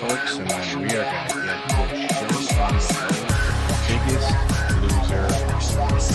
folks, and then we are going to get this show on the road. Biggest Loser race.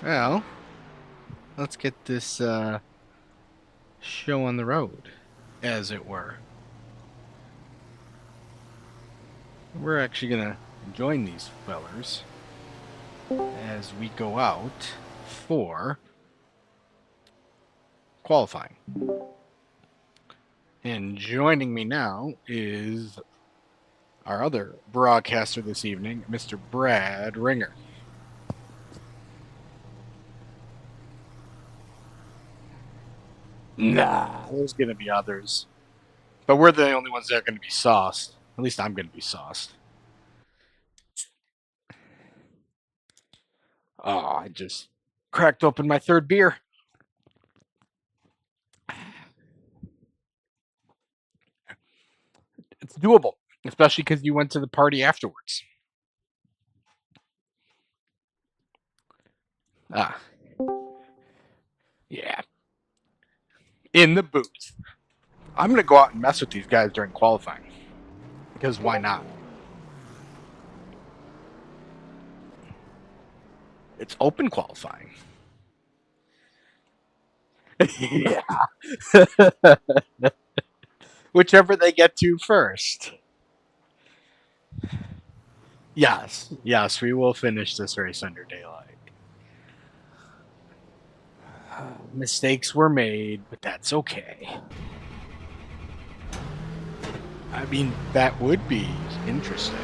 Well, let's get this show on the road, as it were. We're actually going to join these fellers as we go out for qualifying. And joining me now is our other broadcaster this evening, Mr. Brad Ringer. Nah, there's going to be others. But we're the only ones that are going to be sauced. At least I'm going to be sauced. Oh, I just cracked open my third beer. It's doable, especially because you went to the party afterwards. Ah. Yeah. In the booth. I'm going to go out and mess with these guys during qualifying. Because why not? It's open qualifying. Yeah. Whichever they get to first. Yes, we will finish this race under daylight. Mistakes were made, but that's okay. I mean, that would be interesting.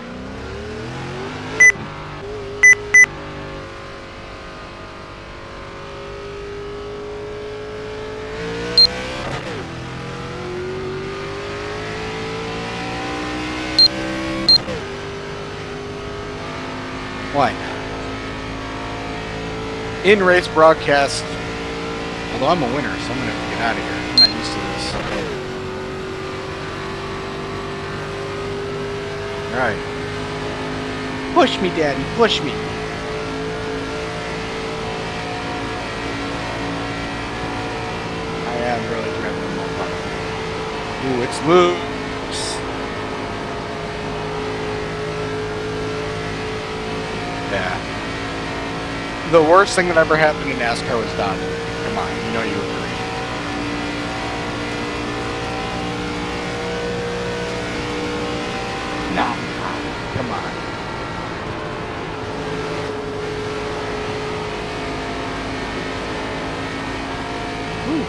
Why not? In race broadcast, although I'm a winner, so I'm gonna have to get out of here. I'm not used to this. Alright. Push me, Daddy, push me. I am really driving them apart. Ooh, it's loose. Yeah. The worst thing that ever happened in NASCAR was dodging. Come on, you know you agree. Nah, come on. Whew.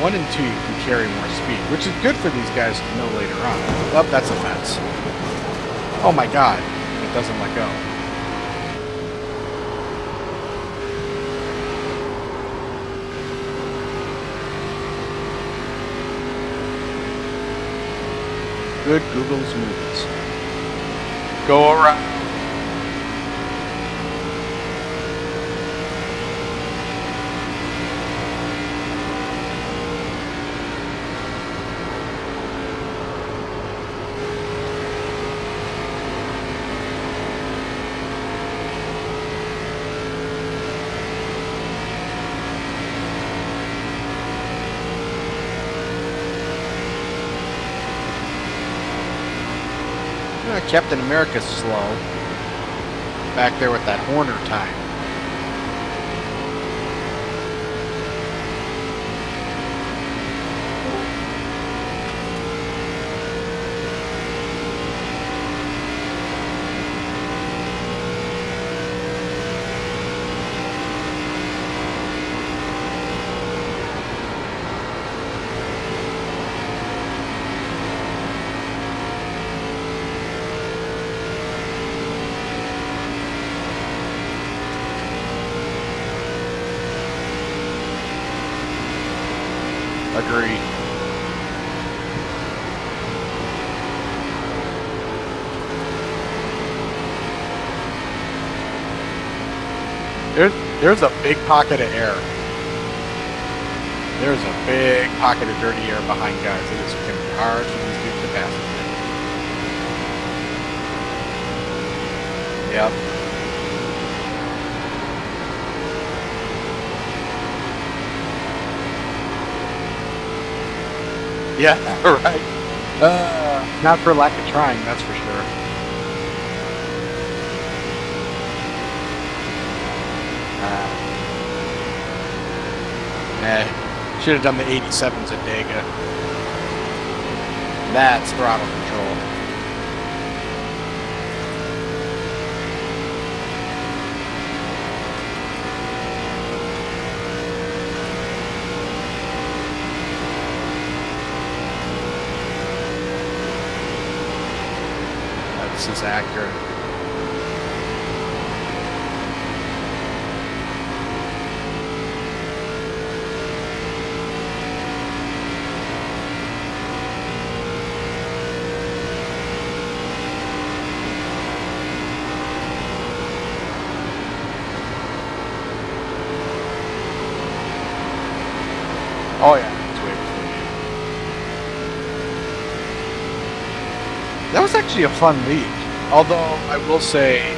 1 and 2 can carry more speed, which is good for these guys to know later on. Oh, that's a fence. Oh my god, it doesn't let go. Good Google's movies. Go around. Captain America's slow. Back there with that Horner time. Agreed. There's a big pocket of air. There's a big pocket of dirty air behind guys. It is going to be hard for these dudes to pass it. Yep. Yeah, right. Not for lack of trying, that's for sure. Should have done the 87s at Dega. That's throttle control. This is accurate. Oh yeah, it's way before you. That was actually a fun lead. Although I will say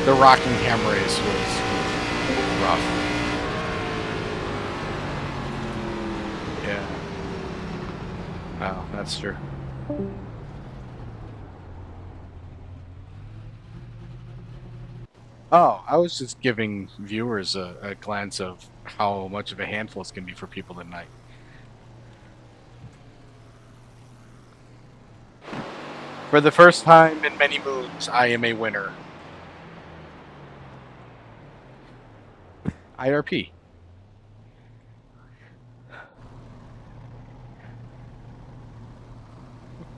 the Rockingham race was rough. Yeah. Wow, that's true. Oh, I was just giving viewers a glance of how much of a handful it's going to be for people tonight. For the first time in many moons, I am a winner. IRP.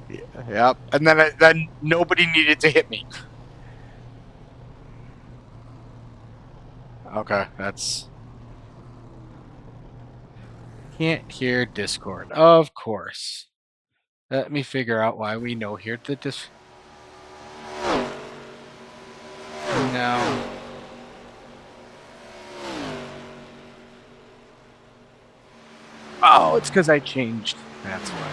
Yeah, yep. And then nobody needed to hit me. Okay, that's can't hear Discord. Of course. Let me figure out why we know here that this. No. Oh, it's because I changed. That's why.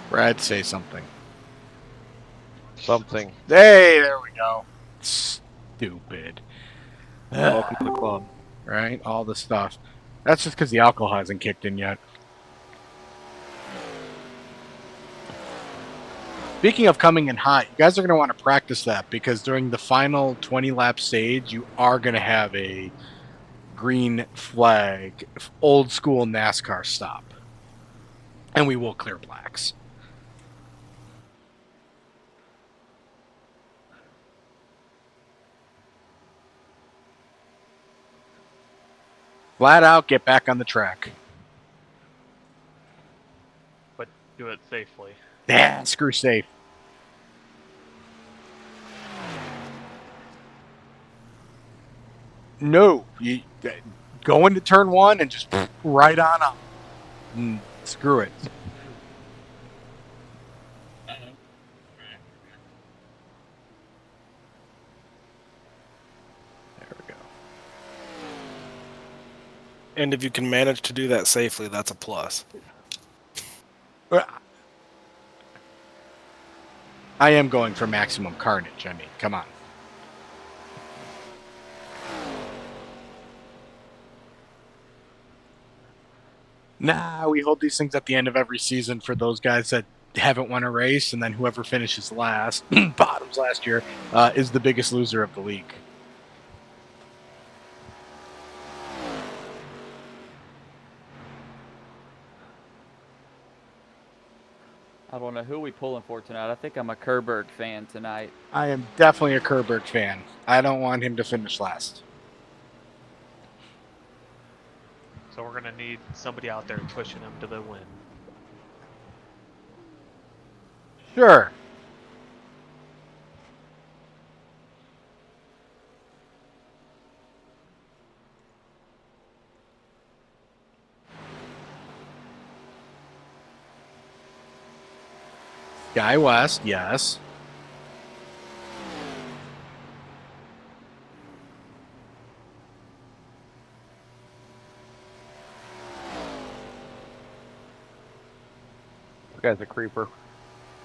Brad, say something. Something. Hey, there we go. Stupid. Welcome to the club. Right? All the stuff. That's just because the alcohol hasn't kicked in yet. Speaking of coming in hot, you guys are going to want to practice that because during the final 20 lap stage, you are going to have a green flag, old school NASCAR stop. And we will clear blacks. Flat out, get back on the track. But do it safely. Yeah, screw safe. No, you go into turn one and just right on up. Screw it. There we go. And if you can manage to do that safely, that's a plus. I am going for maximum carnage. I mean, come on. Nah, we hold these things at the end of every season for those guys that haven't won a race, and then whoever finishes last, bottoms last year, is the biggest loser of the league. I don't know who we pulling for tonight. I think I'm a Kerberg fan tonight. I am definitely a Kerberg fan. I don't want him to finish last. So we're gonna need somebody out there pushing him to the win. Sure. Sky West, yes. This guy's a creeper.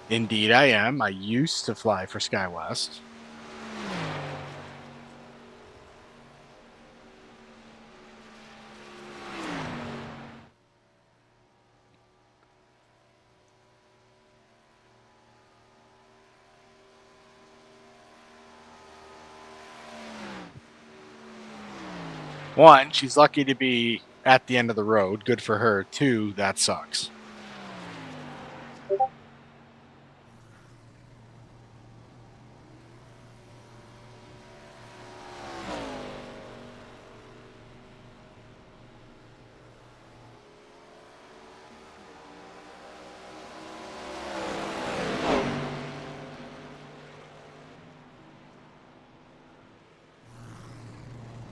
Indeed, I am. I used to fly for Sky West. One, she's lucky to be at the end of the road. Good for her. Two, that sucks.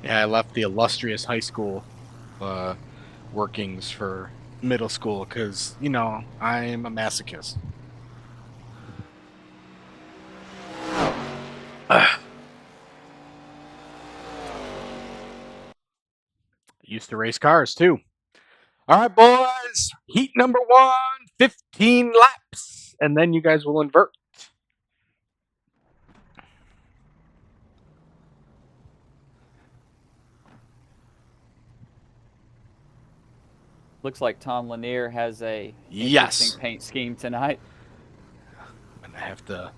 Yeah, I left the illustrious high school workings for middle school because, I'm a masochist. Used to race cars too. All right, boys. Heat number 1, 15 laps. And then you guys will invert. Looks like Tom Lanier has a Yes. interesting paint scheme tonight. I'm gonna have to.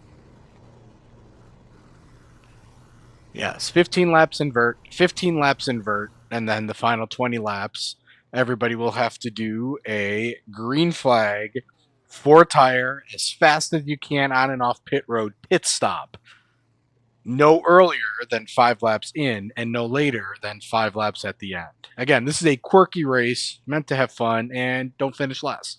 Yes, 15 laps invert, 15 laps invert, and then the final 20 laps, everybody will have to do a green flag, 4-tire, as fast as you can on and off pit road pit stop. No earlier than 5 laps in, and no later than 5 laps at the end. Again, this is a quirky race meant to have fun, and don't finish last.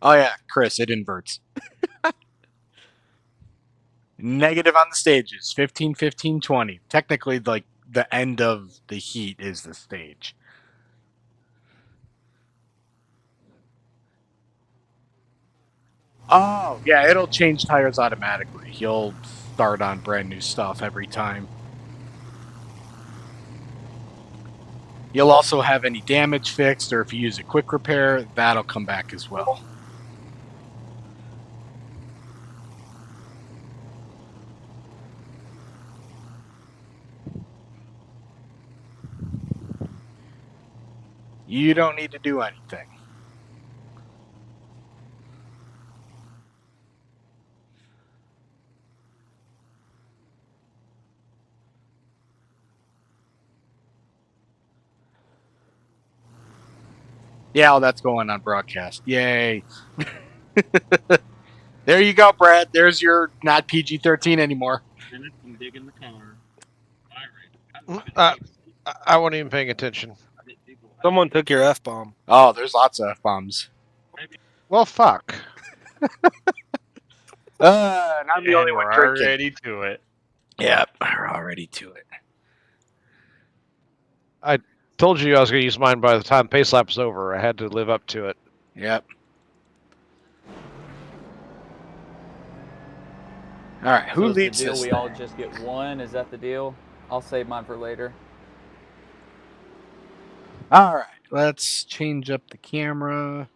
Oh yeah, Chris, it inverts. Negative on the stages, 15, 15, 20. Technically, like, the end of the heat is the stage. Oh, yeah, it'll change tires automatically. You'll start on brand new stuff every time. You'll also have any damage fixed, or if you use a quick repair, that'll come back as well. You don't need to do anything. Yeah, that's going on broadcast. Yay. There you go, Brad. There's your not PG-13 anymore. I'm digging the car. I wasn't even paying attention. Someone took your F-bomb. Oh, there's lots of F-bombs. Well, fuck. And I'm the only And one we're drinking. already to it. Yep, we're already to it. Told you I was going to use mine by the time pace lap's over. I had to live up to it. Yep. All right, who So is the leads deal this we thing? all just get one? Is that the deal? I'll save mine for later. All right, let's change up the camera.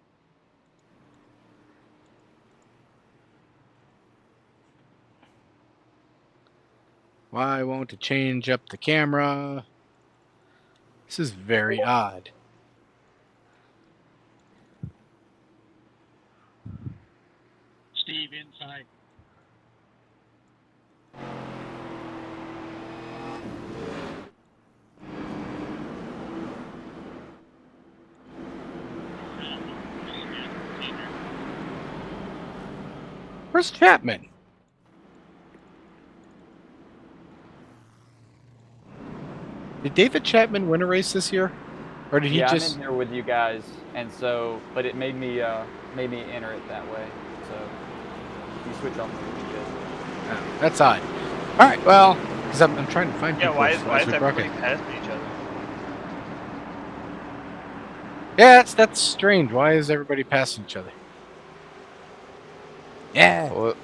Why won't it change up the camera? This is very odd. Steve inside. Where's Chapman? Did David Chapman win a race this year? Or did he Yeah, just... I'm in here with you guys, and so, but it made me enter it that way. So if you switch off, it'll be good. Oh, that's odd. All right, well, because I'm trying to find Yeah, people why is as we everybody broadcast. passing each other? Yeah, that's strange. Why is everybody passing each other? Yeah. Well,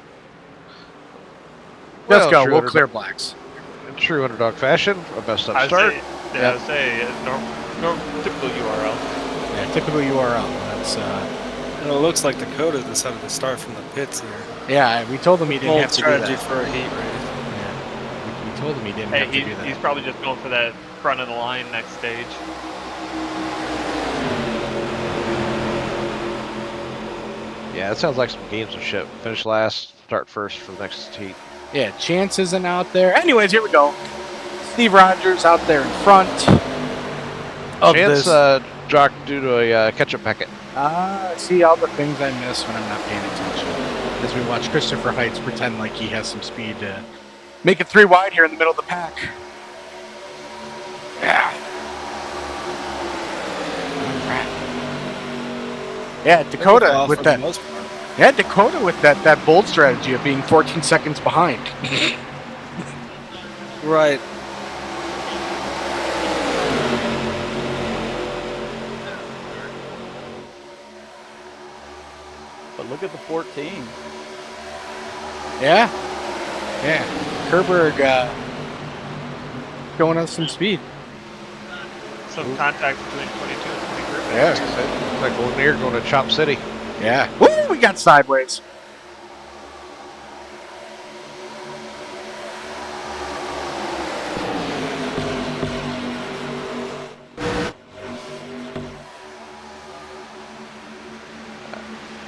Let's go. true We'll underdog- clear blacks. In true underdog fashion, a best I up start. would say typical URL. Yeah, typical URL. That's And it looks like Dakota decided to start from the pits here. yeah. We told him he didn't Bold have to do strategy that. for a heat race. Yeah, we told him he didn't Hey, have to do that. he's probably just going for that front of the line next stage. Yeah, it sounds like some gamesmanship. Finish last, start first for the next heat. Yeah, Chance isn't out there. Anyways, here we go. Steve Rogers out there in front of Chance this. jocked due to a ketchup packet. See all the things I miss when I'm not paying attention. As we watch Christopher Heights pretend like he has some speed to make it 3 wide here in the middle of the pack. Yeah. All right. Yeah, Dakota Off with for the that. most part. Yeah, Dakota with that bold strategy of being 14 seconds behind. Right. But look at the 14. Yeah. Yeah. Kerberg showing us some speed. Some contact between 22 and 23. Yeah. It's like Lanier going to Chop City. Yeah. Woo, we got sideways.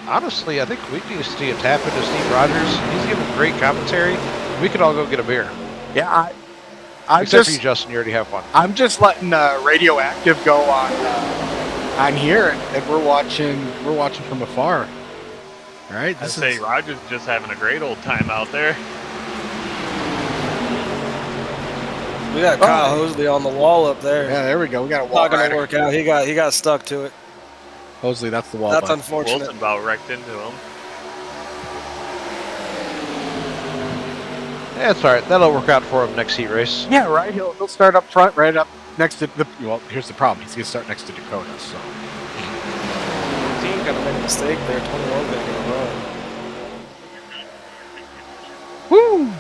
Honestly, I think we need to see a tap into Steve Rogers. He's giving great commentary. We could all go get a beer. Yeah, I'm Except for you, just Justin. You already have one. I'm just letting Radioactive go on here, and we're watching from afar. All right, I say Rogers just having a great old time out there. We got Kyle Hosley on the wall up there. Yeah, there we go. We got a wall Not gonna rider. work out. He got stuck to it. Hosley, that's the wall. That's bud. unfortunate. Wilson about wrecked into him. Yeah, it's all right. That'll work out for him next heat race. Yeah, right. He'll start up front, right up next to the. Well, here's the problem. He's gonna start next to Dakota. So Team got to make a mistake there. 21 got to run. woo.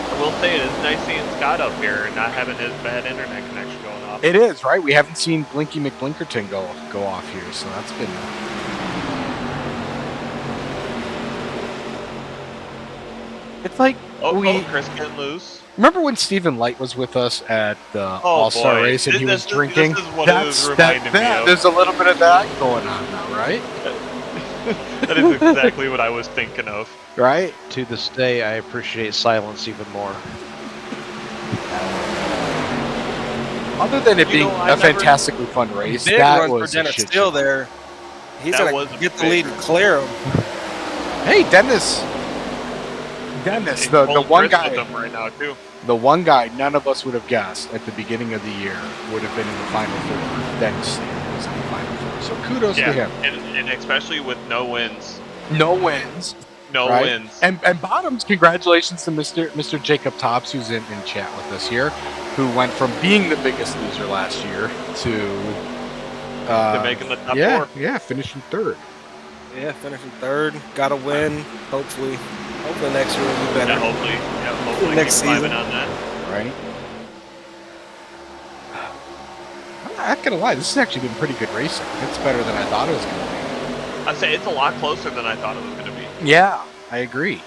I will say it is nice seeing Scott up here and not having his bad internet connection going off. It is right. We haven't seen Blinky McBlinkerton go off here, so that's been. It's like Chris getting loose. remember when Stephen Light was with us at the All-Star boy. race and he was drinking. This is what it was reminding me of. There's a little bit of that going on now, right? That is exactly what I was thinking of. Right. To this day, I appreciate silence even more. Other than it being I a never- fantastically fun race, Big that run was for a Dennis shit Steele show. there. He's That gonna was a get the big lead and run. clear him. Hey, Dennis, the Pulling one Chris with guy, him right now too. the one guy none of us would have guessed at the beginning of the year would have been in the Final Four. Dennis Steele was in the Final Four. So kudos to him. and especially with no wins. No wins. No Right. wins. And bottoms, congratulations to Mr. Jacob Tops, who's in chat with us here, who went from being the biggest loser last year to making the top yeah, four. yeah, finishing third. Yeah, finishing third. Got to win. Hopefully next year will be better. Yeah, hopefully Next keep climbing season. on that. Right. I'm not gonna lie, this has actually been pretty good racing. It's better than I thought it was gonna I'd say it's a lot closer than I thought it was going to be. be. Yeah, I agree.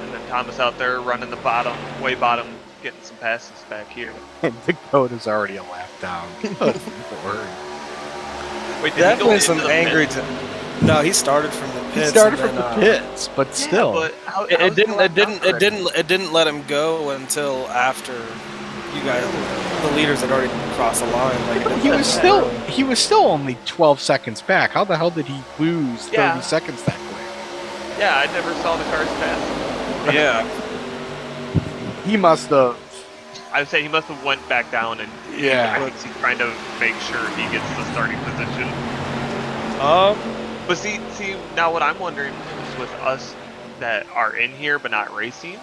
And then Thomas out there running the way bottom, getting some passes back here. And Dakota's already a lap down. Good Lord. Wait, did Definitely he go some into the angry. pit? No, he started from the pits. He started and from then, the pits, but Yeah, still. but how It how's didn't. the It didn't. lap It down didn't. It didn't let him go until after you guys, the leaders, had already crossed the line. Like it He didn't was let still him go. he was still only 12 seconds back. How the hell did he lose 30 Yeah. seconds that quick? already? Yeah, I never saw the cars pass. Yeah. He must have. I would say he must have went back down and Yeah. he's trying to make sure he gets the starting position. But see, now what I'm wondering is with us that are in here but not racing.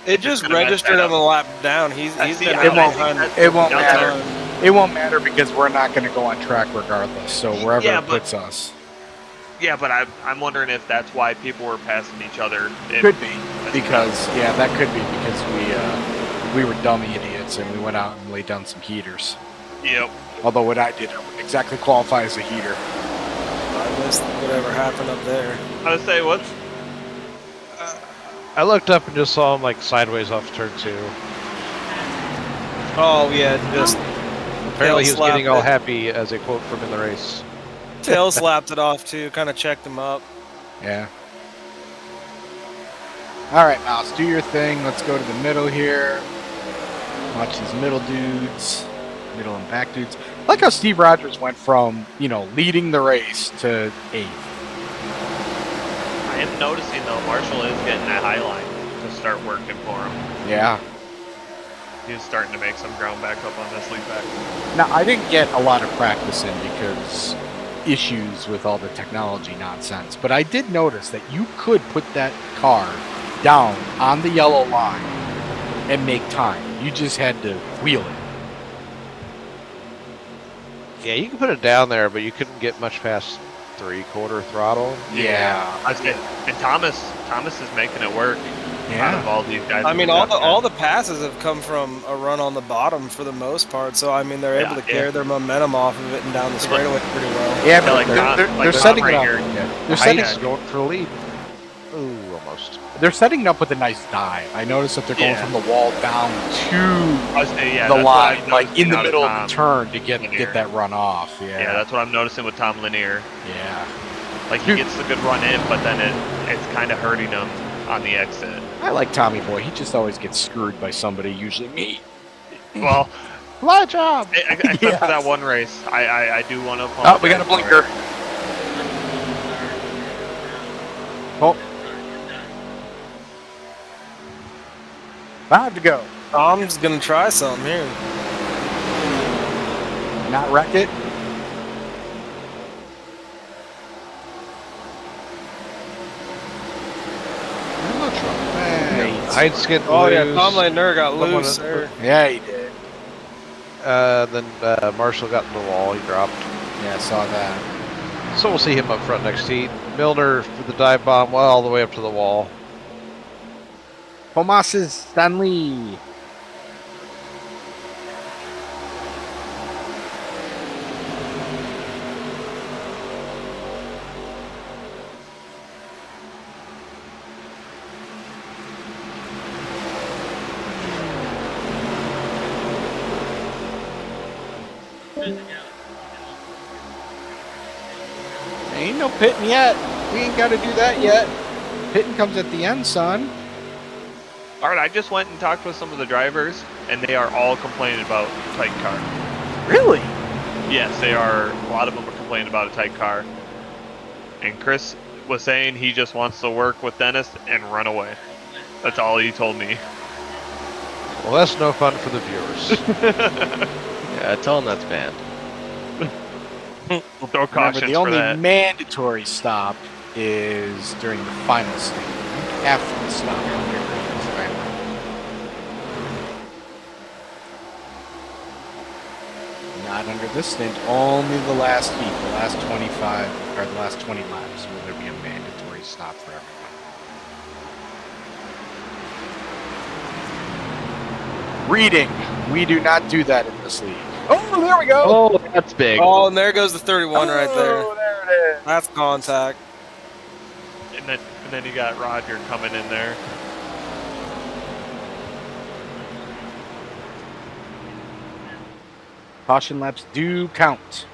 It just gonna mess registered that on the lap down. He's See, been I out think behind. that's It won't the matter. other- It won't matter because we're not going to go on track regardless. So wherever Yeah, it but- puts us, Yeah, but I'm wondering if that's why people were passing each other. could be because that could be because we were dumb idiots and we went out and laid down some heaters. Yep. Although what I did wouldn't exactly qualify as a heater. I missed whatever happened up there. I would say what? I looked up and just saw him like sideways off turn 2. Oh yeah, just Apparently he was slapped getting all it. happy as a quote from in the race. tail slapped it off too. Kind of checked him up. Yeah. All right, Mouse, do your thing. Let's go to the middle here. Watch these middle dudes, middle and back dudes. I like how Steve Rogers went from, leading the race to 8th. I am noticing though Marshall is getting that high line to start working for him. Yeah. He's starting to make some ground back up on this lead back. Now, I didn't get a lot of practice in because issues with all the technology nonsense, but I did notice that you could put that car down on the yellow line and make time. You just had to wheel it. Yeah, you can put it down there, but you couldn't get much past 3/4 throttle. Yeah. I say, and Thomas is making it work. out of all these guys. I in mean, the top 10. all the passes have come from a run on the bottom for the most part. So I mean, they're able to carry their momentum off of it and down the straightaway pretty well. Yeah, Yeah, but like Tom- they're like Tom setting it right up. here. They're setting, Heights going for the lead. Ooh, almost. they're setting it up with a nice dive. I noticed that they're going Yeah. from the wall down to I was saying, yeah, the that's what I'm line, like in noticing the out middle of Tom the turn to Lanier. get that run off. Yeah, Yeah, that's what I'm noticing with Tom Lanier. yeah. Like he gets the good run in, but then it's kind of hurting him on the exit. I like Tommy Boy. He just always gets screwed by somebody, usually me. Well, My job. except for Yes. that one race, I do want to. Oh, we got a blinker. Oh, 5 to go. Tom's gonna try something here. Not wreck it. I'm not sure. Hey, Heights getting Oh loose. yeah, Tom Lanier got Someone loose that- there. Yeah, he did. Then Marshall got in the wall. He dropped. Yeah, I saw that. So we'll see him up front next heat. Milner with the dive bomb well, all the way up to the wall. Tomas Stanley. Ain't no pitting yet. We ain't got to do that yet. Pitting comes at the end, son. All right, I just went and talked with some of the drivers, and they are all complaining about tight car. Really? Yes, they are. A lot of them are complaining about a tight car. And Chris was saying he just wants to work with Dennis and run away. That's all he told me. Well, that's no fun for the viewers. Yeah, tell him that's banned. We'll throw Remember, cautions the for only that. mandatory stop is during the final stage. After the stop, you don't get rid of this timer. Not under this stint. Only the last heat, the last 25 or the last 20 laps will there be a mandatory stop for everyone. Reading. We do not do that in this league. Oh, there we go. Oh, that's big. Oh, and there goes the 31 right there. Oh, there it is. That's contact. And then you got Roger coming in there. Caution laps do count.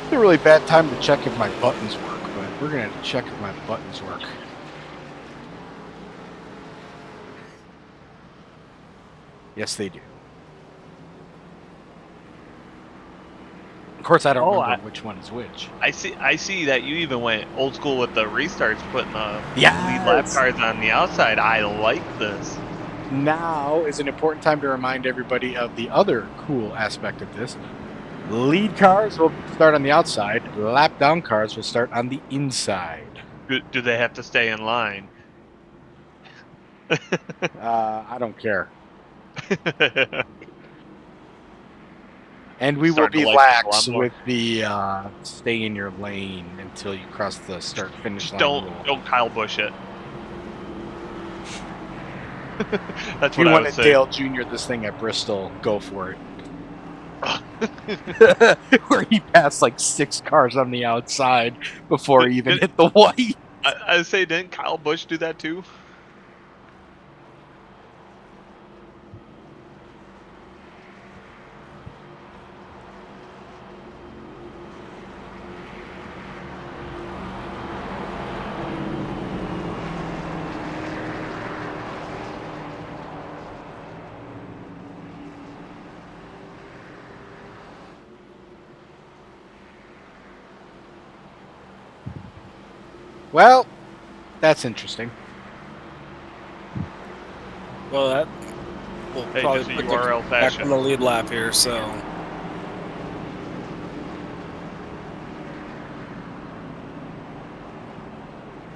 It's a really bad time to check if my buttons work, but we're gonna have to check if my buttons work. Yes, they do. Of course, I don't Oh, remember which one is which. I see that you even went old school with the restarts, putting the Yes. lead lap cars on the outside. I like this. Now is an important time to remind everybody of the other cool aspect of this. Lead cars will start on the outside. Lap down cars will start on the inside. Do they have to stay in line? I don't care. And we will Starting be to like this lax a lot more. with the stay in your lane until you cross the start finish Just line rule. don't Kyle Busch it. That's If you what I want would to say. Dale Jr. this thing at Bristol, go for it. Where he passed like 6 cars on the outside before he even hit the white. I say, didn't Kyle Busch do that too? Well, that's interesting. Well, that will Hey, probably just a put URL the back fashion. on the lead lap here. So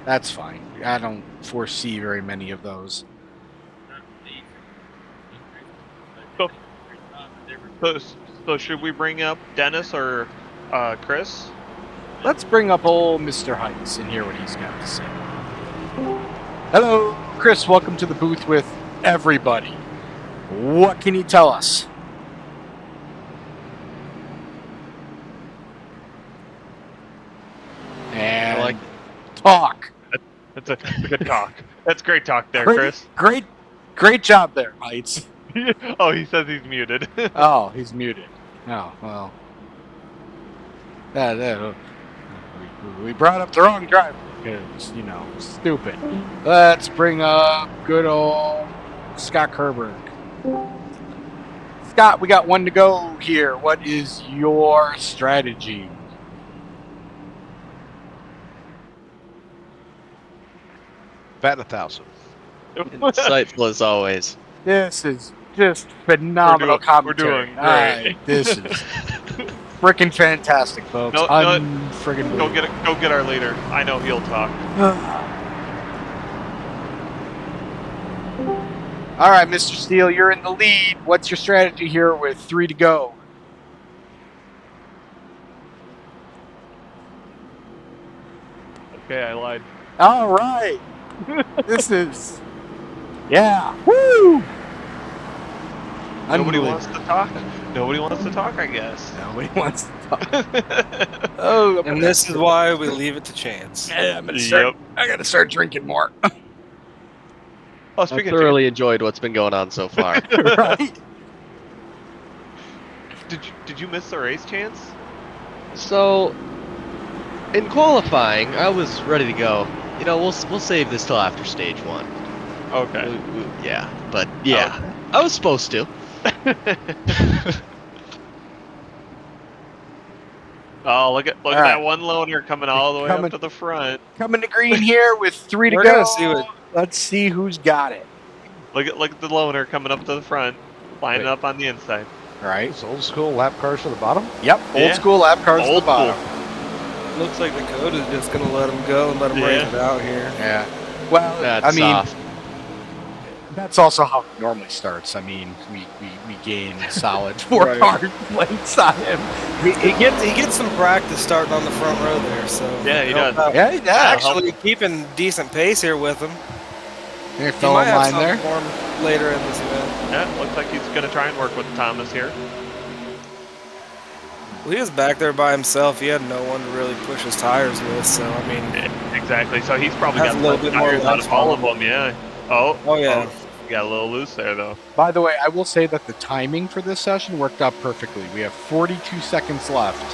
That's fine. I don't foresee very many of those. So should we bring up Dennis or Chris? Let's bring up old Mr. Heights and hear what he's got to say. Hello, Chris. Welcome to the booth with everybody. What can you tell us? And I like talk. That's a good talk. That's great talk there, Great, Chris. great job there, Heights. Oh, he says he's muted. Oh, he's muted. Oh, well. We brought up the wrong driver because, stupid. Let's bring up good old Scott Kerberg. Scott, we got one to go here. What is your strategy? Bat 1,000. insightful as always. This is just phenomenal commentary. we're doing great. This is freaking fantastic, folks. No, Unfriggin' Go get our leader. I know he'll talk. All right, Mr. Steele, you're in the lead. What's your strategy here with 3 to go? Okay, I lied. All right. This is, yeah. Woo! Nobody Unbelievable. wants to talk. Nobody wants to talk, I guess. Nobody wants to talk. Oh, And this is why we leave it to chance. yeah, I gotta start drinking more. Oh, I speaking of thoroughly enjoyed what's been going on so far. Right? did you miss the race, Chance? So, in qualifying, I was ready to go. We'll save this till after stage 1. Okay. Yeah, but yeah, I was supposed to. Oh, look at All that right. one loaner coming all the way up to the front. Coming to green here with 3 to We're go. gonna see what- Let's see who's got it. Look at the loaner coming up to the front, lining Wait. up on the inside. All right. It's old school lap cars to the bottom. Yep. Old Yeah. school lap cars at Old the bottom. Looks like Dakota's just gonna let him go and let him race Yeah. it out here. Yeah. Well, That's I mean, soft. that's also how it normally starts. I mean, we gain solid 4 Right. hard lengths on him. He gets some practice starting on the front row there, so Yeah, he help does. out. Yeah, he does. Actually, keeping decent pace here with him. He He fell might in have line something there. for him later in this event. Yeah, looks like he's gonna try and work with Thomas here. Well, he was back there by himself. He had no one to really push his tires with, so I mean, Exactly. So he's probably Has got a little bit more tires out laps of all on of them. Yeah. Oh. oh yeah. He got a little loose there though. By the way, I will say that the timing for this session worked out perfectly. We have 42 seconds left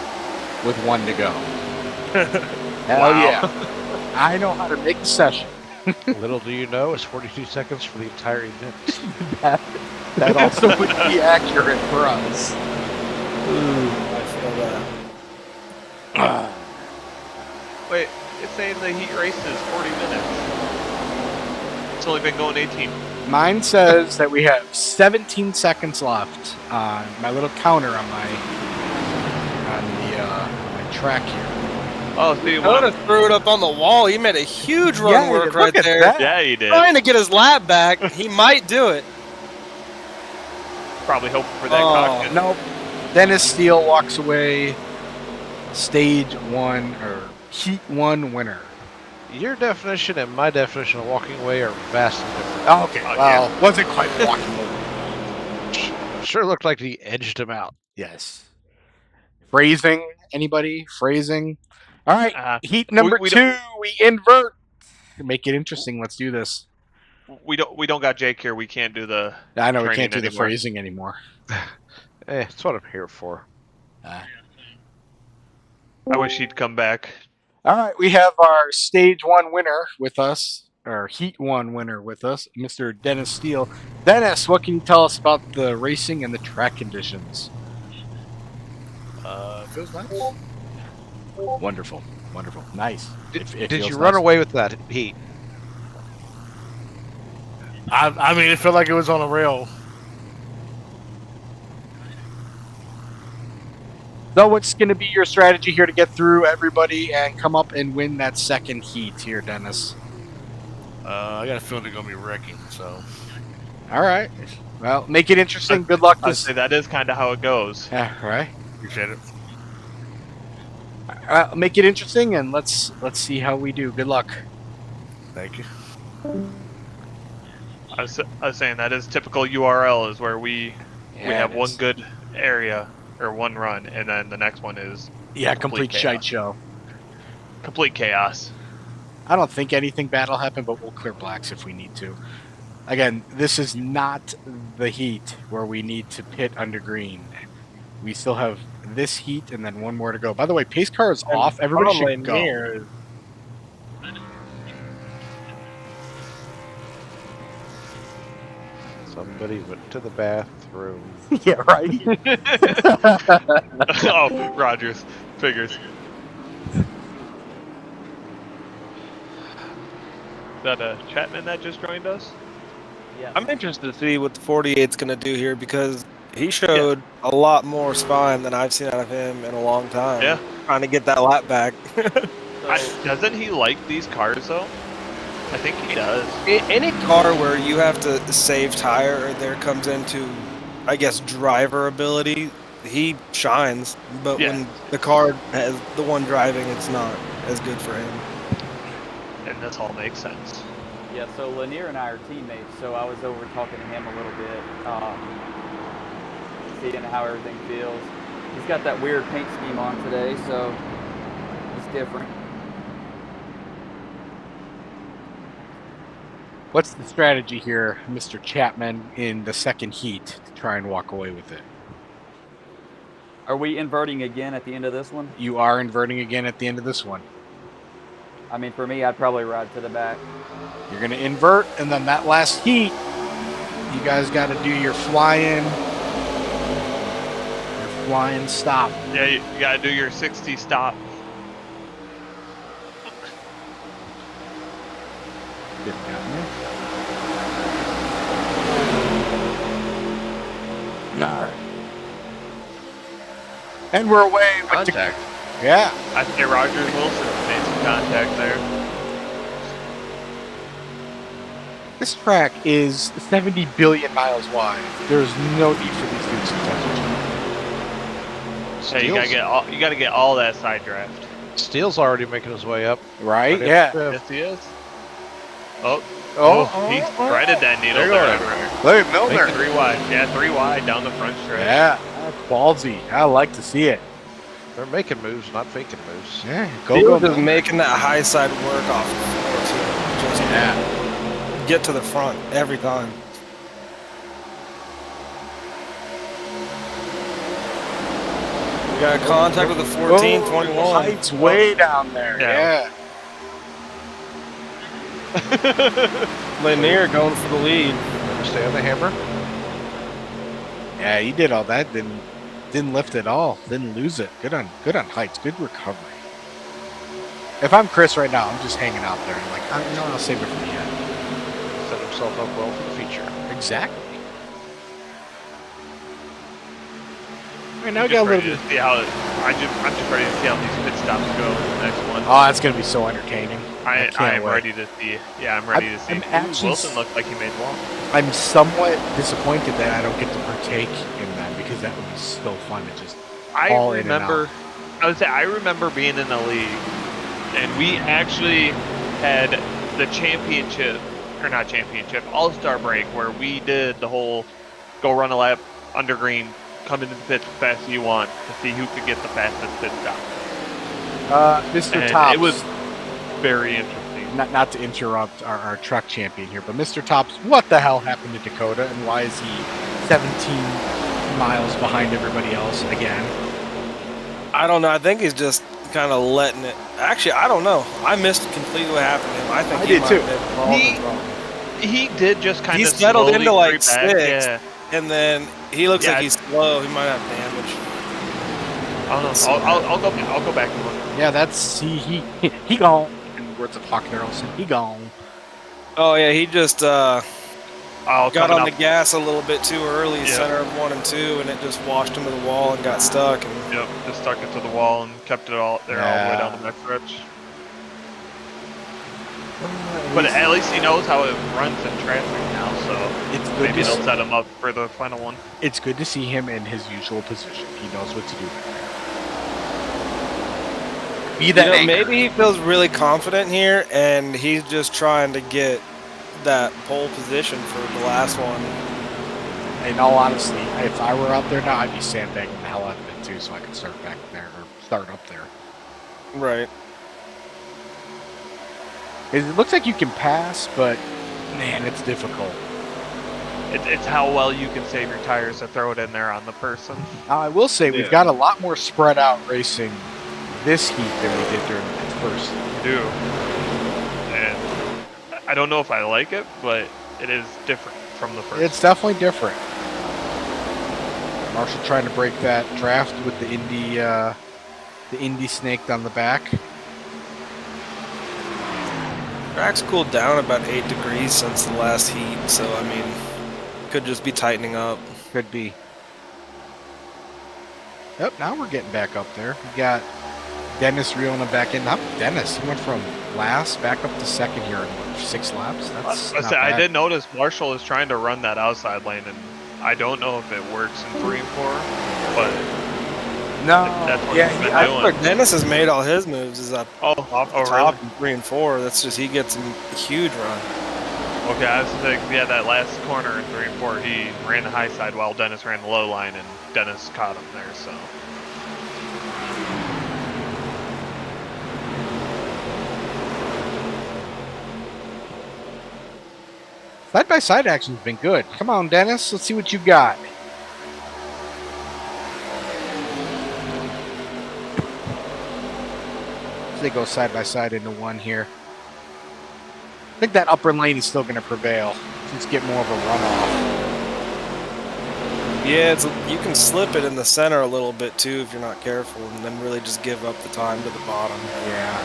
with 1 to go. Hell Wow. yeah. I know how to make a session. Little do you know, it's 42 seconds for the entire event. That also would be accurate for us. I feel that. Wait, it's saying the heat race is 40 minutes. It's only been going 18. Mine says that we have 17 seconds left on my little counter on my track here. Oh, see, Dakota threw it up on the wall. He made a huge run Yeah, work look right at there. that. yeah, he did. Trying to get his lap back. He might do it. Probably hoping for that Oh. caution. Nope. Dennis Steele walks away. Stage 1 or Heat 1 winner. Your definition and my definition of walking away are vastly different. Oh, okay. Oh, Well, wasn't quite walking away. Sure looked like he edged him out. Yes. Phrasing? Anybody? Phrasing? All right. Heat number we 2. We invert. Make it interesting. Let's do this. We don't got Jake here. We can't do the. I know we Training can't do the anymore. phrasing anymore. That's what I'm here for. I wish he'd come back. All right, we have our stage 1 winner with us, our Heat 1 winner with us, Mr. Dennis Steele. Dennis, what can you tell us about the racing and the track conditions? Feels nice. Wonderful, nice. Did you run away with that heat? I mean, it felt like it was on a rail. So what's going to be your strategy here to get through everybody and come up and win that second heat here, Dennis? I got a feeling they're gonna be wrecking. So All right. Well, make it interesting. Good luck I'd this. say that is kind of how it goes. Yeah, right. Appreciate it. Make it interesting, and let's see how we do. Good luck. Thank you. I was saying that is typical URL is where we have it one is. good area or one run, and then the next one is complete shite show. complete chaos. I don't think anything bad will happen, but we'll clear blacks if we need to. Again, this is not the heat where we need to pit under green. We still have this heat and then one more to go. By the way, pace car is off. Everybody should go. Here. Somebody went to the bathroom. Yeah, right. Oh, Rogers figures. Is that Chapman that just joined us? Yeah. I'm interested to see what the 48's going to do here because he showed a lot more spine than I've seen out of him in a long time. Yeah. Trying to get that lap back. Doesn't he like these cars though? I think he does. Any car where you have to save tire, there comes into, I guess, driver ability. He shines, but Yeah. when the car has the one driving, it's not as good for him. And this all makes sense. Yeah, so Lanier and I are teammates, so I was over talking to him a little bit, seeing how everything feels. He's got that weird paint scheme on today, so it's different. What's the strategy here, Mr. Chapman, in the second heat to try and walk away with it? Are we inverting again at the end of this one? You are inverting again at the end of this one. I mean, for me, I'd probably ride to the back. You're going to invert, and then that last heat, you guys got to do your flying stop. Yeah, you gotta do your 60 stop. Getting down there. All right. And we're away with Contact. yeah. I say Rogers Wilson made some contact there. This track is 70 billion miles wide. There's no need for these dudes to touch each other. Hey, you gotta get all that side draft. Steele's already making his way up. Right? Right Yeah. Yes, he is. Oh, he threaded that needle There there. you Look at Milner. 3 wide. Yeah, 3 wide down the front stretch. Yeah. Ballsy. I like to see it. They're making moves, not faking moves. Yeah. He Go, was just Milner. making that high side work off the floor, too. Just Yeah. get to the front every time. We got contact with the 14, 21. Heights way down there. Yeah. Yeah. Lanier going for the lead. Stay on the hammer. Yeah, he did all that. Didn't lift at all. Didn't lose it. Good on Heights. Good recovery. If I'm Chris right now, I'm just hanging out there. I'm like, I'll save it for the end. Set himself up well for the feature. Exactly. Right now, we I'm got a just little ready bit. to see how. I'm just ready to see how these pit stops go in the next one. Oh, that's gonna be so entertaining. I can't am wait. ready to see. Yeah, I'm ready to see. I'm Ooh, actually Wilson looked like he made one. I'm somewhat disappointed that I don't get to partake in that because that would be so fun to just. I all in and remember. I would say I remember being in the league, and we actually had the championship, or not championship, all-star break where we did the whole go run a lap under green, come into the pit as fast as you want to see who could get the fastest pit stop. Mr. And Tops. it was very interesting. Not to interrupt our truck champion here, but Mr. Tops, what the hell happened to Dakota, and why is he 17 miles behind everybody else again? I don't know. I think he's just kind of letting it. Actually, I don't know. I missed completely what happened to him. I think I he did might too. have been wrong. He did just kind He of settled into like back. 6, Yeah. and then he looks Yeah. like he's slow. He might have damage. I don't know. I'll go back and look. Yeah, that's he gone. In the words of Hawk Harrelson, he gone. Oh yeah, he just got Coming on the up. gas a little bit too early, Yeah. center of 1 and 2, and it just washed him to the wall and got stuck. And Yep, just stuck it to the wall and kept it all there all the way down the back stretch. But at least he knows how it runs in traffic now, so it's good maybe to it'll set him up for the final one. it's good to see him in his usual position. He knows what to do. Be that anchor. Maybe he feels really confident here, and he's just trying to get that pole position for the last one. In all honesty, if I were out there now, I'd be sandbagging the hell out of it too, so I could start back there or start up there. Right. It looks like you can pass, but man, it's difficult. It's how well you can save your tires to throw it in there on the person. Now, I will say we've Yeah. got a lot more spread out racing this heat than we did during the first. We do. And I don't know if I like it, but it is different from the first. It's definitely different. Marshall trying to break that draft with the Indy snake on the back. Track's cooled down about 8 degrees since the last heat, so I mean, could just be tightening up. Could be. Yep, now we're getting back up there. We got Dennis reeling him back in. Not Dennis. He went from last back up to second here in what, 6 laps. That's not I bad. did notice Marshall is trying to run that outside lane, and I don't know if it works in 3 and 4, but No. that's what Yeah, he's been I doing. think Dennis has made all his moves is up off the top really? in 3 and 4. That's just, he gets a huge run. Okay, I was thinking, yeah, that last corner in 3 and 4, he ran the high side while Dennis ran the low line, and Dennis caught him there, so. Side-by-side action's been good. Come on, Dennis. Let's see what you got. They go side-by-side into one here. I think that upper lane is still going to prevail. Just get more of a runoff. Yeah, you can slip it in the center a little bit too if you're not careful, and then really just give up the time to the bottom. Yeah.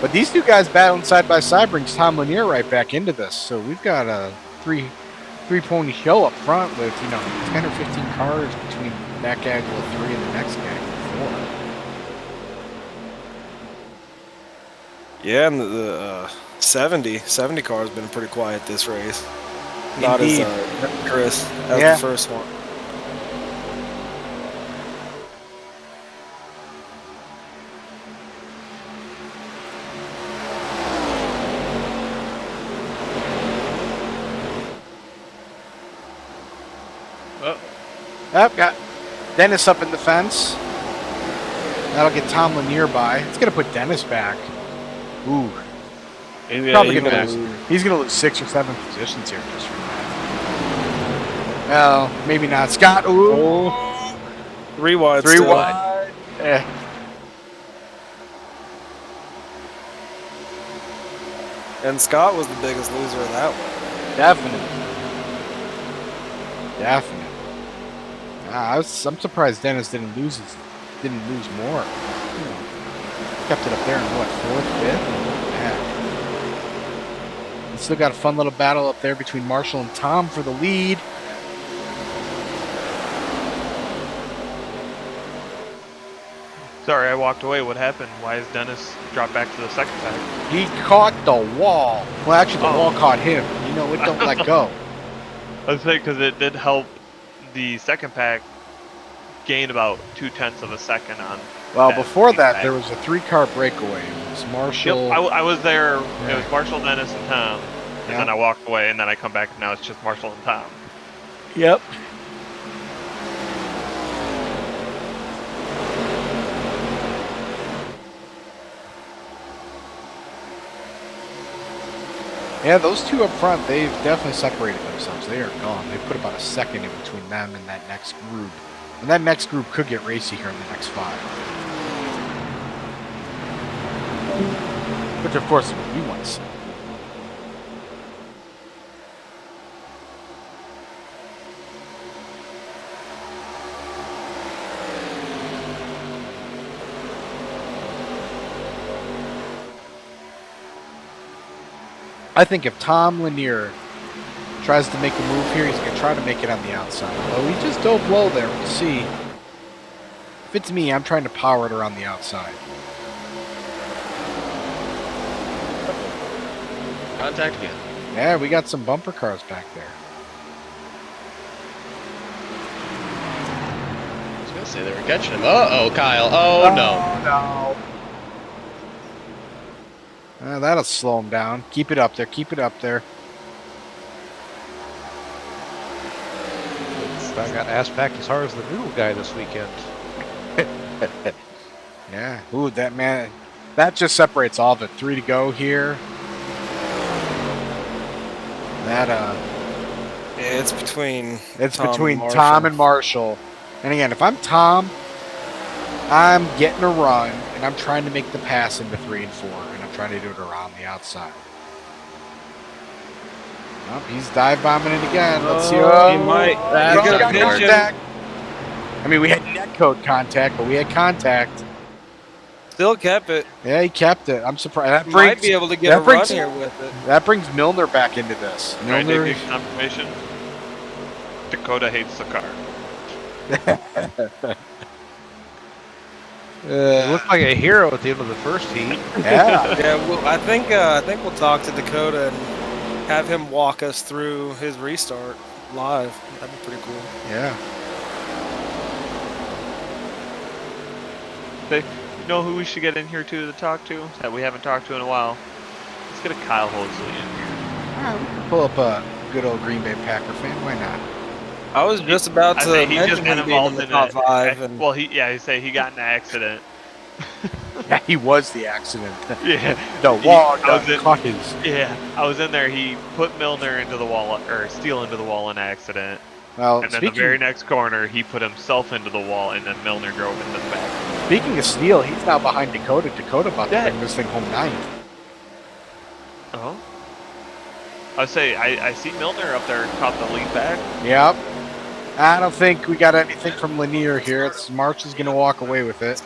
But these two guys battling side-by-side brings Tom Lanier right back into this. So we've got a three-pony show up front with, 10 or 15 cars between that gaggle of 3 and the next gaggle of 4. Yeah, and the 70 car has been pretty quiet this race. Not Indeed. as Chris as Yeah. the first one. Yep, got Dennis up in the fence. That'll get Tom Lanier by. It's going to put Dennis back. Ooh. Probably gonna lose. He's going to lose 6 or 7 positions here just from that. Well, maybe not. Scott, ooh. 3 wide. 3 still. wide. Eh. And Scott was the biggest loser of that one. Definitely. I'm surprised Dennis didn't lose more. Kept it up there in what, 4th, 5th? Yeah. Still got a fun little battle up there between Marshall and Tom for the lead. Sorry, I walked away. What happened? Why is Dennis dropped back to the second pack? He caught the wall. Well, actually, the wall caught him. It don't let go. I was saying because it did help the second pack gain about 0.2 of a second on. Well, that before that, pack. there was a 3-car breakaway. It was Marshall. Yep, I was there. Yeah. It was Marshall, Dennis, and Tom. And Yeah. then I walked away, and then I come back, and now it's just Marshall and Tom. Yep. Yeah, those two up front, they've definitely separated themselves. They are gone. They put about a second in between them and that next group. And that next group could get racy here in the next 5. Which, of course, we want to see. I think if Tom Lanier tries to make a move here, he's going to try to make it on the outside. Oh, he just dove low there. We'll see. If it's me, I'm trying to power it around the outside. contact again. Yeah, we got some bumper cars back there. I was gonna say they were catching him. Uh-oh, Kyle. Oh, no. No. That'll slow him down. Keep it up there. Keep it up there. I got ass packed as hard as the noodle guy this weekend. Yeah. Ooh, that man. That just separates all of it. 3 to go here. That Yeah, it's between Tom and Marshall. And again, if I'm Tom, I'm getting a run and I'm trying to make the pass into 3 and 4, and I'm trying to do it around the outside. Oh, he's dive bombing it again. Let's see. Oh, he might. we He's got gonna pinch him. contact. I mean, we had net code contact, but we had contact. Still kept it. Yeah, he kept it. I'm surprised. That Might be able to get a run here with it. That brings Milner back into this. I Milner. did get confirmation. Dakota hates the car. He looked like a hero at the end of the first heat. Yeah. Yeah, well, I think we'll talk to Dakota and have him walk us through his restart live. That'd be pretty cool. Yeah. You know who we should get in here to talk to that we haven't talked to in a while? Let's get a Kyle Hosley in here. All right, we can pull up a good old Green Bay Packer fan. Why not? I was just about I to say he mention just got him being in involved the in top five. And well, he say he got in an accident. Yeah, he was the accident. Yeah, The wall I was in- caught his. yeah. I was in there. He put Milner into the wall, or Steele into the wall in accident. Well, And then the very next corner, he put himself into the wall, and then Milner drove into the back. speaking of Steele, he's now behind Dakota. Dakota about to bring this thing home 9th. Oh. I would say I see Milner up there caught the lead back. Yep. I don't think we got anything from Lanier here. It's March is going to walk away with it.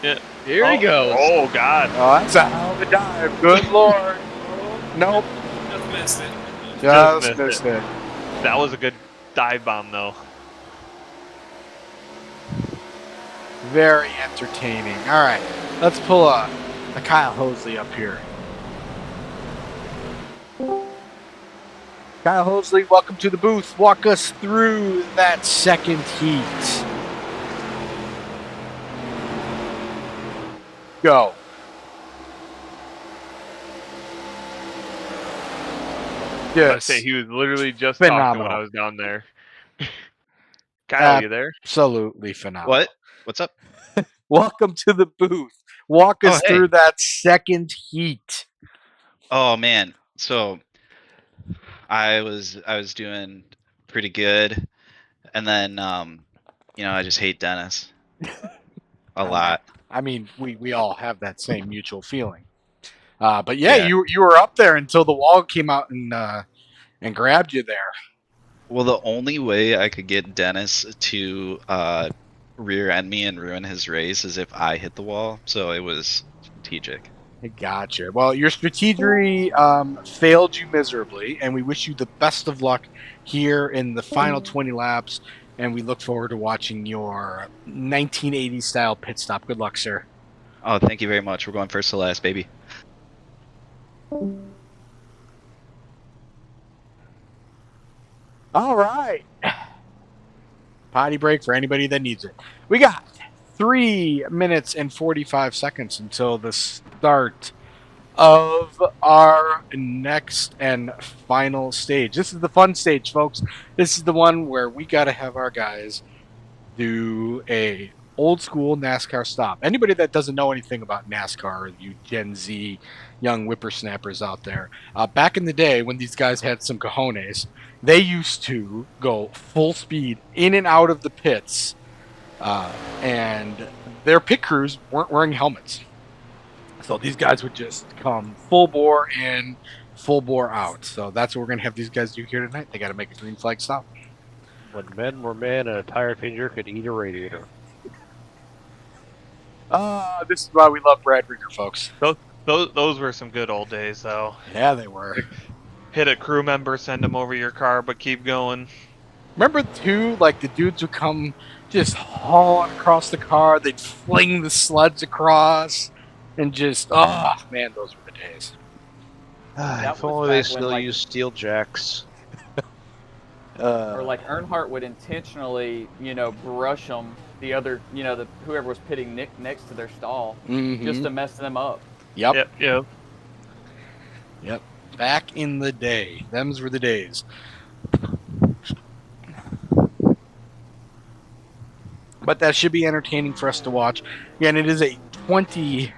Yeah. Here he goes. Oh God. Oh, that's a hell of a dive. Good lord. Nope. Just missed it. Just missed it. That was a good dive bomb though. Very entertaining. All right, let's pull a Kyle Hosley up here. Kyle Hosley, welcome to the booth. Walk us through that second heat. Go. I Yes. say he was literally just talking Phenomenal. when I was down there. Kyle, you there? Absolutely phenomenal. What? What's up? Welcome to the booth. Walk us Oh, hey. through that second heat. Oh man, so I was doing pretty good, and then I just hate Dennis a lot. I mean, we all have that same mutual feeling. But yeah, Yeah. you were up there until the wall came out and grabbed you there. Well, the only way I could get Dennis to rear end me and ruin his race is if I hit the wall. So it was strategic. I gotcha. Well, your strategy failed you miserably, and we wish you the best of luck here in the final 20 laps. And we look forward to watching your 1980s style pit stop. Good luck, sir. Oh, thank you very much. We're going first to last, baby. All right. Potty break for anybody that needs it. We got 3 minutes and 45 seconds until the start of our next and final stage. This is the fun stage, folks. This is the one where we got to have our guys do a old school NASCAR stop. Anybody that doesn't know anything about NASCAR, you Gen Z young whippersnappers out there, back in the day when these guys had some cojones, they used to go full speed in and out of the pits, and their pit crews weren't wearing helmets. So these guys would just come full bore in, full bore out. So that's what we're going to have these guys do here tonight. They got to make a green flag stop. When men were men and a tire changer could eat a radiator. This is why we love Brad Rieger, folks. Those were some good old days, though. Yeah, they were. Hit a crew member, send them over your car, but keep going. Remember, too, like the dudes would come just hauling across the car. They'd fling the sleds across and just, oh, man, those were the days. That If was only they back when still like use steel jacks. or like Earnhardt would intentionally, brush them the other, the whoever was pitting next to their stall, just mhm. to mess them up. Yep. Yep, yep. Yep. Back in the day, them's were the days. But that should be entertaining for us to watch. Again, it is a 20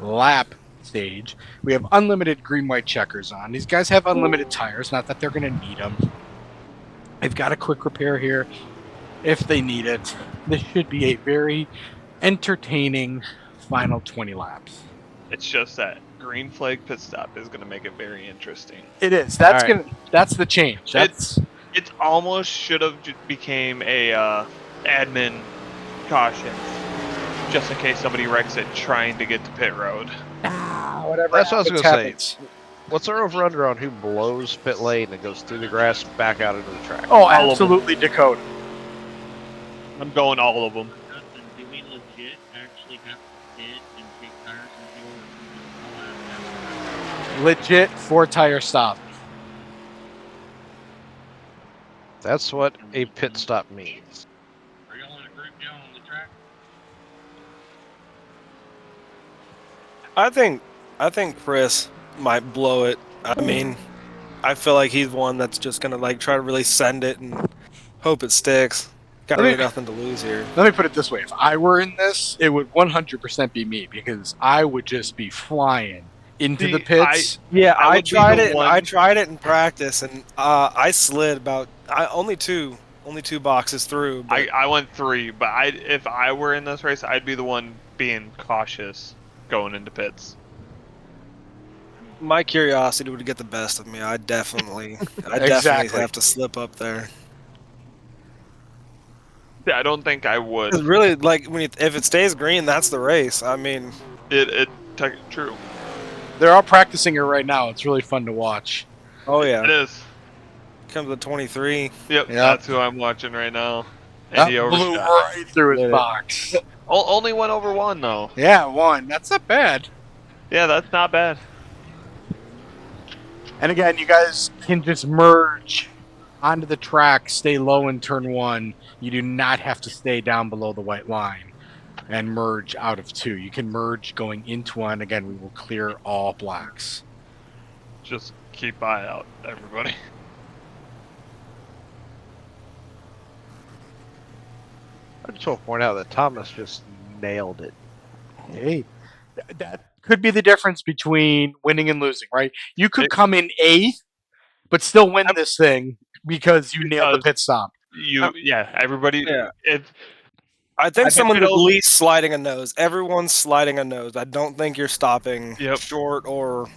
lap stage. We have unlimited green white checkers on. These guys have unlimited tires, not that they're going to need them. They've got a quick repair here if they need it. This should be a very entertaining final 20 laps. It's just that green flag pit stop is going to make it very interesting. It is. All right. That's the change. That's It almost should have became a admin caution, just in case somebody wrecks it trying to get to pit road. whatever. That's what I was gonna happens. say. What's our over under on who blows pit lane and goes through the grass back out into the track? Oh, All of them. absolutely, Dakota. I'm going all of them. Justin, do we legit actually have to pit and take tires and Legit 4-tire stop. That's what a pit stop means. Are y'all in a group deal on the track? I think Chris might blow it. I mean, I feel like he's one that's just gonna like try to really send it and hope it sticks. Got Let me- really nothing to lose here. Let me put it this way: if I were in this, it would 100% be me because I would just be flying into See, the pits. Yeah, I I would be tried the it. one- I tried it in practice, and I slid about only two boxes through. But I went 3, but if I were in this race, I'd be the one being cautious going into pits. my curiosity would get the best of me. I definitely Exactly. have to slip up there. Yeah, I don't think I would. 'Cause really, like if it stays green, that's the race. I mean, True. They're all practicing it right now. It's really fun to watch. oh yeah, It is. comes to 23. Yep, Yep. that's who I'm watching right now. And That he blew overshot. right through his Did it. box. Only went over 1 though. Yeah, 1. That's not bad. Yeah, that's not bad. And again, you guys can just merge onto the track, stay low in turn 1. You do not have to stay down below the white line and merge out of 2. You can merge going into 1. Again, we will clear all blacks. Just keep eye out, everybody. I just want to point out that Thomas just nailed it. Hey, that could be the difference between winning and losing, right? You could come in 8th, but still win this thing because you nailed the Because- pit stop. Everybody. Yeah. If I think bet someone's you at don't- least sliding a nose. Everyone's sliding a nose. I don't think you're stopping Yep. short or.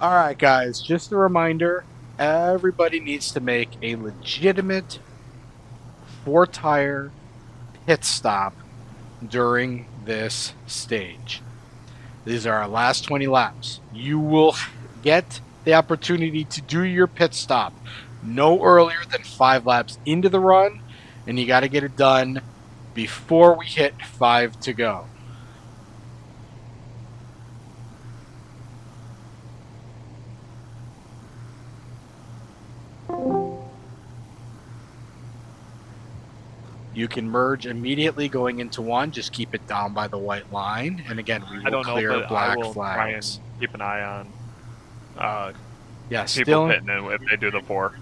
All right, guys, just a reminder, everybody needs to make a legitimate 4-tire pit stop during this stage. These are our last 20 laps. You will get the opportunity to do your pit stop no earlier than 5 laps into the run, and you got to get it done before we hit 5 to go. You can merge immediately going into 1. Just keep it down by the white line. And again, we I will don't know, clear but I black will try and flags. keep an eye on Yes, people Dylan, pitting in if they do the 4.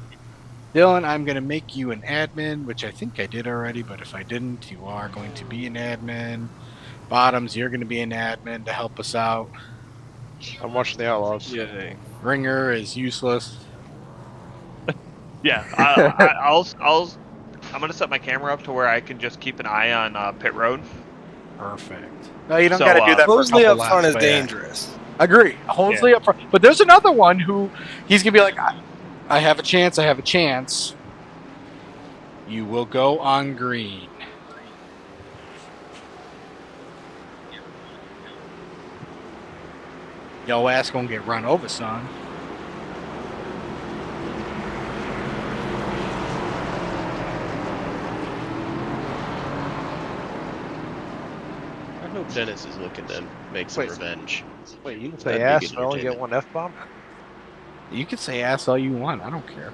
Dylan, I'm going to make you an admin, which I think I did already, but if I didn't, you are going to be an admin. Bottoms, you're going to be an admin to help us out. I'm watching the Outlaws. Yay. Ringer is useless. Yeah, I'm gonna set my camera up to where I can just keep an eye on pit road. Perfect. No, you don't So, got to do that for a Mosley couple up front laps, is but yeah. dangerous. Agree. Holmesley up front. But there's another one who he's going to be like, I have a chance. I have a chance. You will go on green. Yo ass gonna get run over, son. I hope Dennis is looking to make some Wait. revenge. Wait, you can That'd say be ass good and only get entertainment. one F-bomb? You can say ass all you want. I don't care.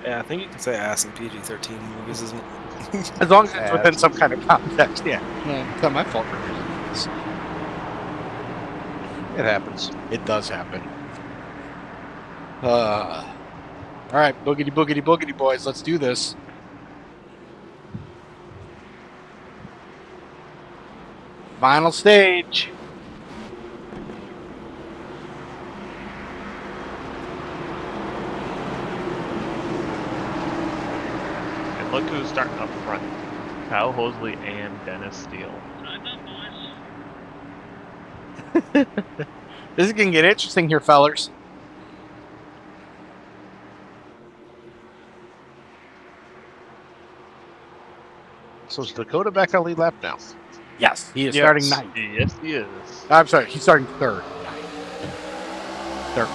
Yeah, I think you can say ass in PG-13 movies, isn't it? As long as it's Ass. within some kind of context. Yeah. It's not my fault for doing this. It happens. It does happen. All right, boogity boogity boogity boys, let's do this. Final stage. And look who's starting up front. Kyle Hosley and Dennis Steele. This is gonna get interesting here, fellers. So is Dakota back on lead lap now? Yes, he is Yes. starting ninth. Yes, he is. I'm sorry, he's starting third. Third.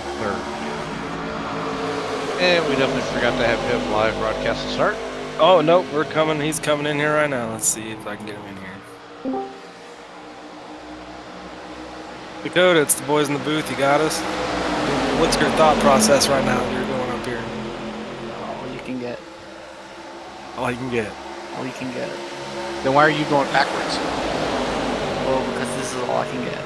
And we definitely forgot to have him live broadcast to start. Oh, nope, we're coming. He's coming in here right now. Let's see if I can get him in here. Dakota, it's the boys in the booth. You got us? What's your thought process right now? You're going up here. All you can get. All you can get. All you can get. Then why are you going backwards? Well, because this is all I can get.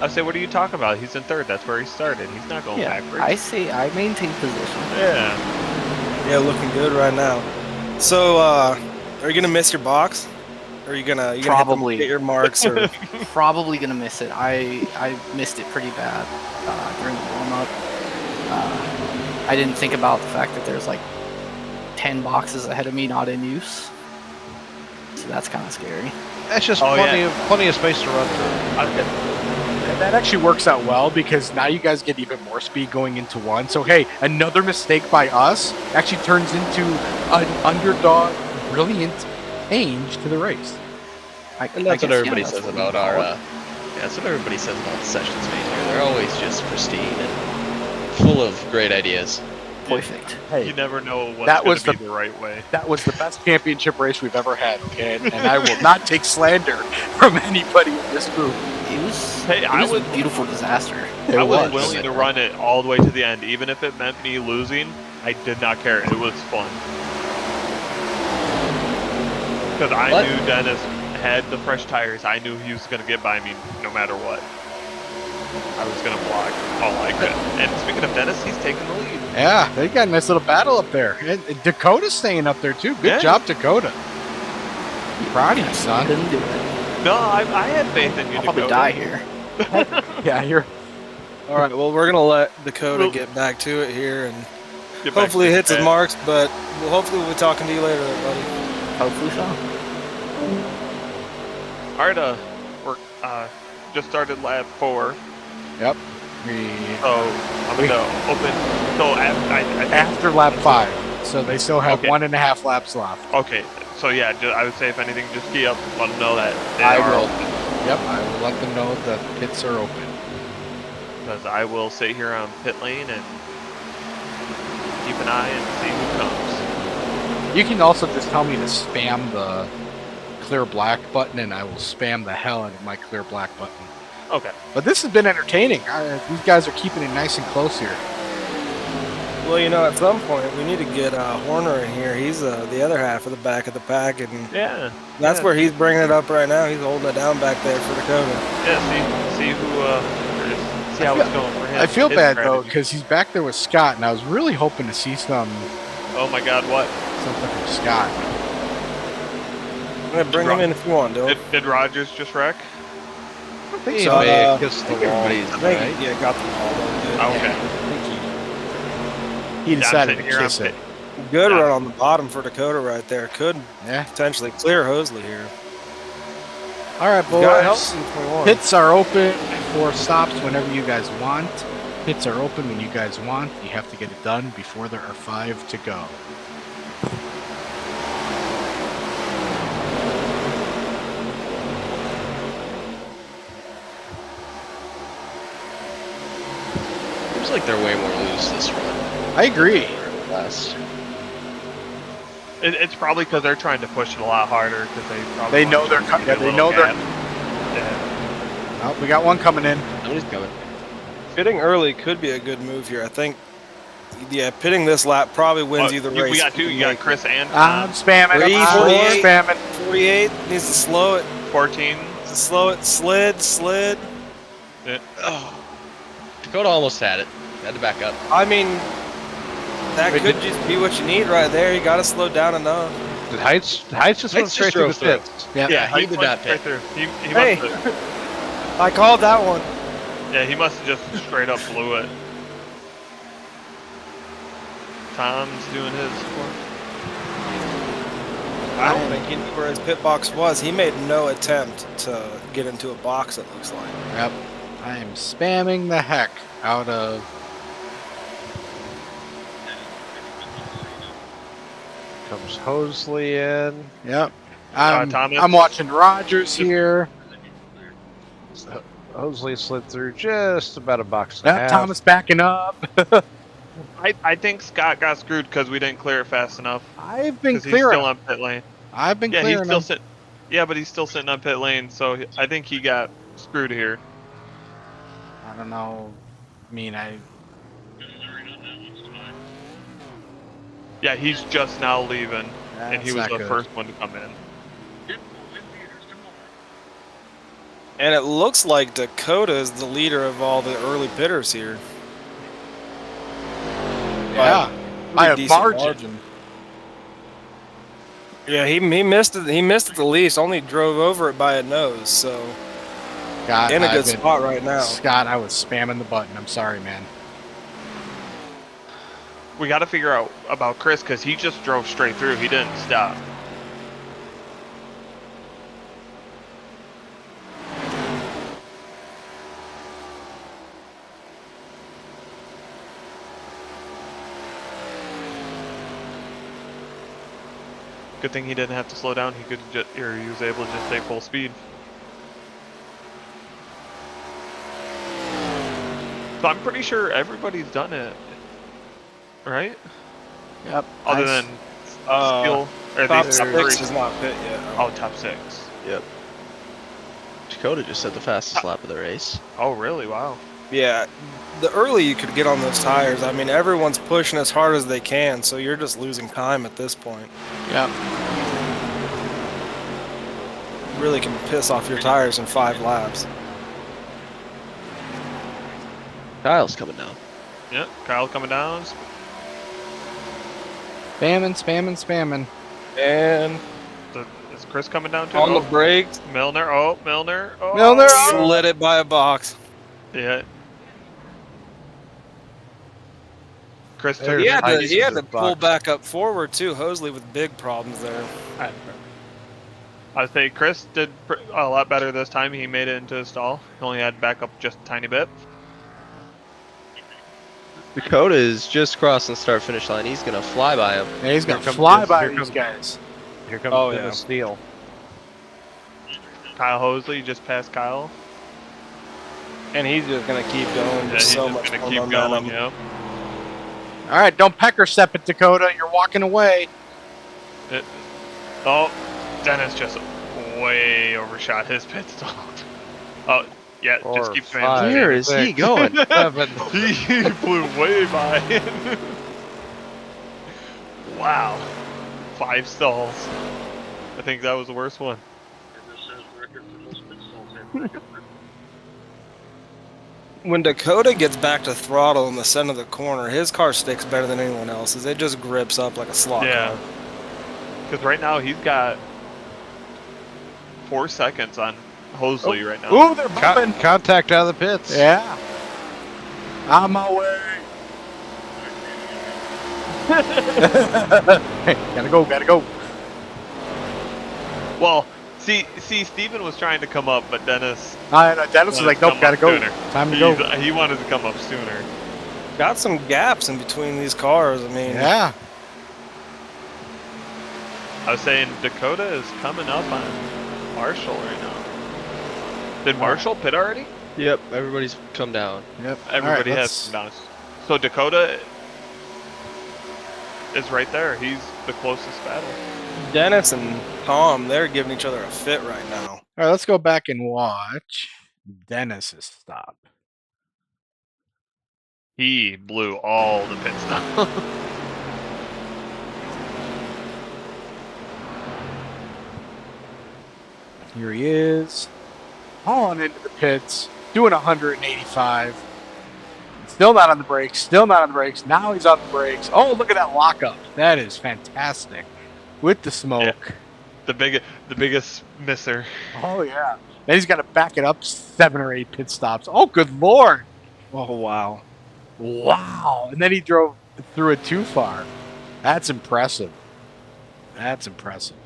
I say, what are you talking about? He's in third. That's where he started. He's not going Yeah, backwards. I see. I maintain position. Yeah. Yeah, looking good right now. So, are you gonna miss your box? Or are you gonna Probably. hit your marks? Or Probably gonna miss it. I missed it pretty bad during the warm up. I didn't think about the fact that there's like 10 boxes ahead of me not in use. So that's kind of scary. That's just Oh, plenty of space to run through. That actually works out well because now you guys get even more speed going into one. So hey, another mistake by us actually turns into an underdog brilliant change to the race. And that's what everybody says about our. Yeah, that's what everybody says about the sessions made here. They're always just pristine and full of great ideas. Perfect. Hey, You never know what's that going was to be the right way. that was the best championship race we've ever had, okay? And I will not take slander from anybody in this group. It was, Hey, it was a beautiful disaster. I was was. willing to run it all the way to the end, even if it meant me losing. I did not care. It was fun. Because I What? knew Dennis had the fresh tires. I knew he was going to get by me no matter what. I was going to block all I could. And speaking of Dennis, he's taking the lead. Yeah, they got a nice little battle up there. And Dakota's staying up there too. Good Yeah. job, Dakota. Proud of you, son. Couldn't do it. No, I had faith in you, I'll probably Dakota. die here. Yeah, you're. all right, well, we're gonna let Dakota get back to it here, and Get back hopefully to he the hits his pit. marks. But hopefully we'll be talking to you later, buddy. Hopefully so. All right, we're just started lap 4. Yep. So I'm going to open. So I think After lap 5, so they still have Okay. 1.5 laps left. Okay, so yeah, I would say if anything, just key up, let them know that they I are will. open. Yep, I will let them know that pits are open. Because I will sit here on pit lane and keep an eye and see who comes. You can also just tell me to spam the clear black button, and I will spam the hell out of my clear black button. Okay. But this has been entertaining. These guys are keeping it nice and close here. Well, you know, at some point we need to get Horner in here. He's the other half of the back of the pack, and Yeah. that's yeah. where he's bringing it up right now. He's holding it down back there for Dakota. Yeah, see who, or just see how it's going for him. I feel his bad though strategy. because he's back there with Scott, and I was really hoping to see something Oh my god, what? from Scott. I'm gonna bring him in if you want, Dylan. Did Rogers just wreck? He So, may uh, kiss the wall. Everybody's I think, right. yeah, got the ball. Good. Oh, okay. He decided sitting to here kiss on it. Good Yeah. run on the bottom for Dakota right there. Could Yeah. potentially clear Hosley here. All right, Got help boys. in 21. Pits are open for stops whenever you guys want. Pits are open when you guys want. You have to get it done before there are 5 to go. Seems like they're way more loose this run. I agree. than last. It's probably because they're trying to push it a lot harder because they probably They want know they're to co- get yeah, a they little know they're gap. Yeah. Oh, we got one coming in. Somebody's coming. Pitting early could be a good move here. I think, yeah, pitting this lap probably wins either race. We got if two. can You got make it. Chris and I'm Tom. spamming. Three, I'm 48. spamming. 48 needs to slow it. 14. Needs to slow it. Slid. Oh. Dakota almost had it. Had to back up. I mean, that could just be what you need right there. You got to slow down enough. Did Heights just went straight through the drove pits? Yeah, he he did went not straight pit. through. He Hey. must have, I called that one. yeah, he must have just straight up blew it. Tom's doing his work. I don't think he knew where his pit box was. He made no attempt to get into a box, it looks like. Yep. I am spamming the heck out of. Comes Hosley in. Yep. Thomas. I'm watching Rogers here. Hosley slid through just about a box and a Yep. half. Thomas backing up. I think Scott got screwed because we didn't clear it fast enough. I've been Because he's clear. still on pit lane. I've been Yeah, he's clearing still them. sitting. Yeah, but he's still sitting on pit lane, so I think he got screwed here. I don't know. I mean, Yeah, he's just now leaving, and he that's was not the good. first one to come in. And it looks like Dakota is the leader of all the early pitters here. Yeah. By a Decent margin. Yeah, he missed it. He missed it the least. Only drove over it by a nose. So God, in a I've good been- spot right now. Scott, I was spamming the button. I'm sorry, man. We got to figure out about Chris because he just drove straight through. He didn't stop. Good thing he didn't have to slow down. He could just, or he was able to just stay full speed. So I'm pretty sure everybody's done it, right? Yep. Other than skill or Top these six top three. is not pit yet. Oh, top six. Yep. Dakota just had the fastest lap of the race. Oh, really? Wow. Yeah, the early you could get on those tires. I mean, everyone's pushing as hard as they can, so you're just losing time at this point. Yep. Really can piss off your tires in 5 laps. Kyle's coming down. Yep. Kyle coming down. Spamming. And Is Chris coming down too? on the Oh, brakes, Milner. Oh, Milner. Oh, Milner, oh. slid it by a box. Yeah. Chris took There's He had to, Heights he had in to the pull box. back up forward too. Hosley with big problems there. I'd say Chris did a lot better this time. He made it into a stall. He only had to back up just a tiny bit. Dakota is just crossing the start finish line. He's gonna fly by him. Yeah, he's Here gonna comes- fly by here these comes- guys. Here comes Oh, Dennis yeah. Steele. Kyle Hosley just passed Kyle. And he's just gonna keep going. Yeah, There's he's so just much gonna more keep momentum. going. Yep. All right, don't pecker step it, Dakota. You're walking away. Oh, Dennis just way overshot his pit stall. Oh, yeah, just 4, keep 5, Where is he 6, going? 7. He flew way by. Wow. 5 stalls. I think that was the worst one. When Dakota gets back to throttle in the center of the corner, his car sticks better than anyone else's. It just grips up like a slot Yeah. car. Because right now he's got 4 seconds on Hosley right now. Ooh, they're bumping. Contact out of the pits. Yeah. On my way. Hey, gotta go. Well, see, Steven was trying to come up, but Dennis Dennis was like, nope, gotta go. Time to go. He wanted to come up sooner. Got some gaps in between these cars. I mean, Yeah. I was saying Dakota is coming up on Marshall right now. Did Marshall pit already? Yep, everybody's come down. Yep. Everybody All right, has come down. So Dakota is right there. He's the closest battle. Dennis and Tom, they're giving each other a fit right now. All right, let's go back and watch Dennis's stop. He blew all the pit stop. Here he is, hauling into the pits, doing 185. Still not on the brakes. Still not on the brakes. Now he's on the brakes. Oh, look at that lockup. That is fantastic. With the smoke. The biggest misser. Oh yeah. Then he's got to back it up 7 or 8 pit stops. Oh, good lord. Oh wow. Wow. And then he drove through it too far. That's impressive. That's impressive.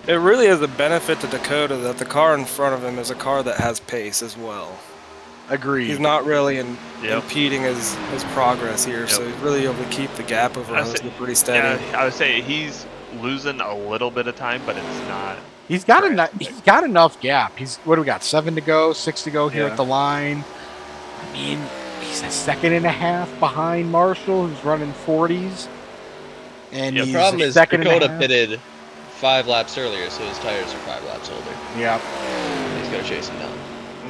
It really is a benefit to Dakota that the car in front of him is a car that has pace as well. Agreed. He's not really impeding his progress here, so he's really able to keep the gap over Jose pretty steady. Yeah, I would say he's losing a little bit of time, but it's not. He's got enough gap. What do we got? 7 to go, 6 to go here at the line. I mean, he's a second and a half behind Marshall, who's running 40s. And the problem is second Dakota pitted 5 laps earlier, so his tires are 5 laps older. Yeah. He's got to chase him down.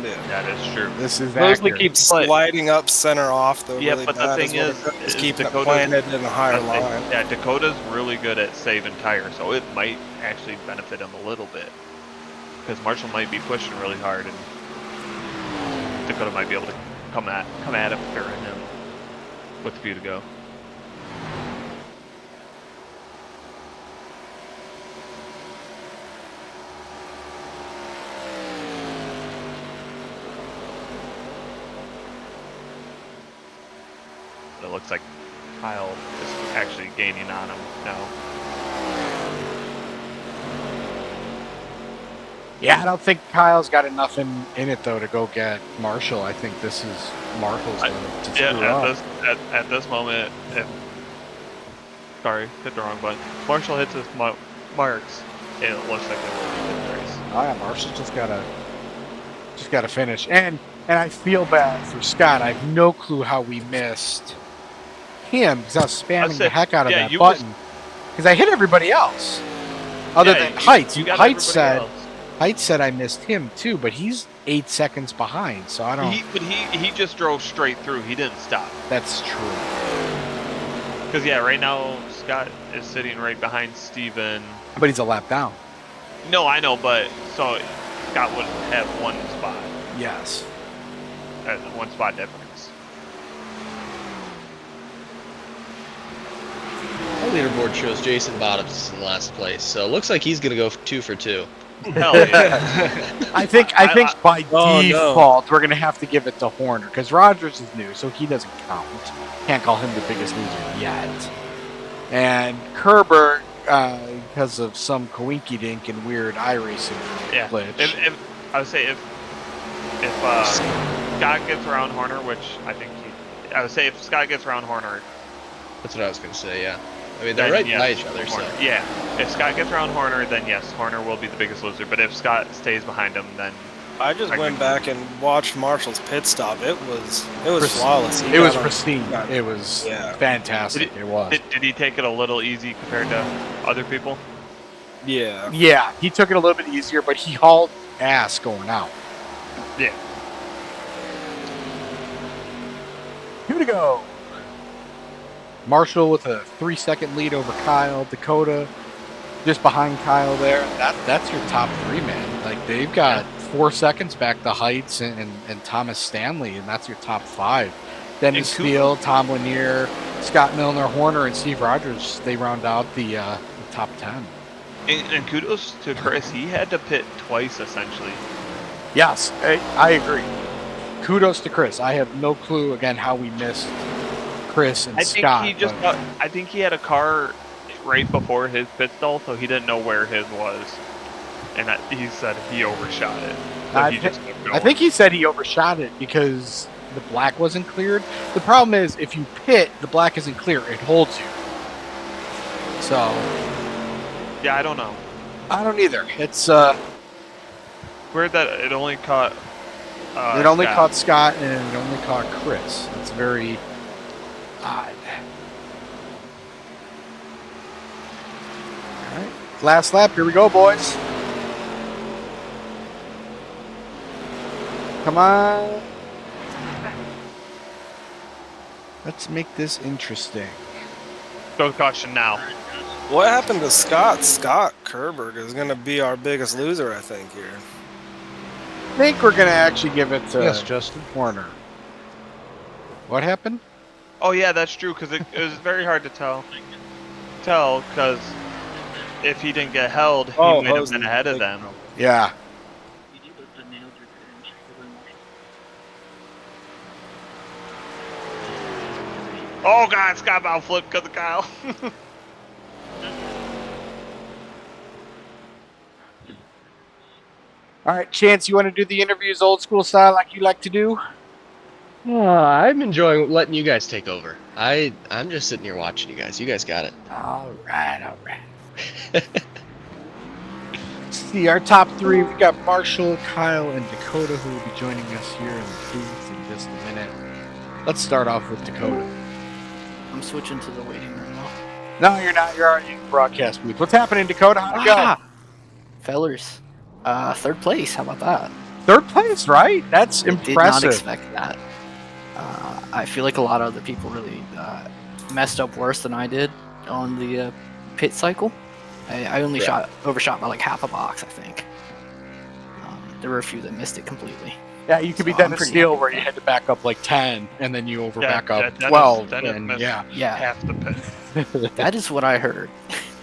Yeah, that is true. This is Mosley keeps sliding up center off though. Yeah, really but bad, the thing is keeping it planted in a higher line. Yeah, Dakota's really good at saving tires, so it might actually benefit him a little bit because Marshall might be pushing really hard, and Dakota might be able to come at him during him with a few to go. It looks like Kyle is actually gaining on him now. Yeah, I don't think Kyle's got enough in it though to go get Marshall. I think this is Marshall's to screw up. At this moment, sorry, hit the wrong button. Marshall hits his marks, and it looks like they will win the race. Oh yeah, Marshall's just gotta finish. And I feel bad for Scott. I have no clue how we missed him because I was spamming the heck out of that button because I hit everybody else other than Heights. Heights said I missed him too, but he's 8 seconds behind, so I don't. He just drove straight through. He didn't stop. That's true. Because right now Scott is sitting right behind Steven. But he's a lap down. No, I know, but so Scott would have one spot. Yes. One spot difference. The leaderboard shows Jason Bottoms in last place, so it looks like he's gonna go 2 for 2. Hell yeah! I think by default we're gonna have to give it to Horner because Rogers is new, so he doesn't count. Can't call him the biggest loser yet. And Kerber, because of some coinky dink and weird iRacing glitch. If I would say if Scott gets around Horner, which I think I would say if Scott gets around Horner. That's what I was gonna say. Yeah. I mean, they're right by each other, Horner. so. Yeah, if Scott gets around Horner, then yes, Horner will be the biggest loser. But if Scott stays behind him, then... I just went back and watched Marshall's pit stop. It was flawless. It was pristine. It was fantastic. Did it was. Did he take it a little easy compared to other people? Yeah. Yeah, he took it a little bit easier, but he hauled ass going out. Yeah. Here we go. Marshall with a 3-second lead over Kyle. Dakota just behind Kyle there. That's your top 3, man. Like they've got 4 seconds back to Heights and Thomas Stanley, and that's your top 5. Dennis Steele, Tom Lanier, Scott Milner, Horner, and Steve Rogers. They round out the top 10. And kudos to Chris. He had to pit twice essentially. Yes, I agree. Kudos to Chris. I have no clue again how we missed Chris and Scott. I think he had a car right before his pit stall, so he didn't know where his was, and he said he overshot it. So I think he said he overshot it because the black wasn't cleared. The problem is if you pit, the black isn't clear. It holds you. So. Yeah, I don't know. I don't either. It's weird that it only caught. It only caught Scott and it only caught Chris. It's very odd. All right, last lap. Here we go, boys. Come on. Let's make this interesting. Go caution now. What happened to Scott? Scott Kerberg is going to be our biggest loser, I think, here. I think we're going to actually give it to Yes, Justin. Warner. What happened? Oh yeah, that's true because it was very hard to tell. Because if he didn't get held, he Oh, might have Hosey, been ahead of big them. trouble. Yeah. Oh God, Scott Bound flipped because of Kyle. All right, Chance, you want to do the interviews old school style like you like to do? I'm enjoying letting you guys take over. I'm just sitting here watching you guys. You guys got it. All right. See, our top three, we got Marshall, Kyle, and Dakota, who will be joining us here in the booth in just a minute. Let's start off with Dakota. I'm switching to the waiting room now. No, you're not. You're already in the broadcast booth. What's happening, Dakota? How'd it go? Fellers, third place. How about that? Third place, right? That's Did not impressive. expect that. I feel like a lot of other people really messed up worse than I did on the pit cycle. I only overshot by like half a box, I think. There were a few that missed it completely. Yeah, you could be So I'm Dennis pretty Steele happy where with you that. had to back up like 10 and then you over back up Dennis- 12. Dennis and missed yeah. half the pit. That is what I heard.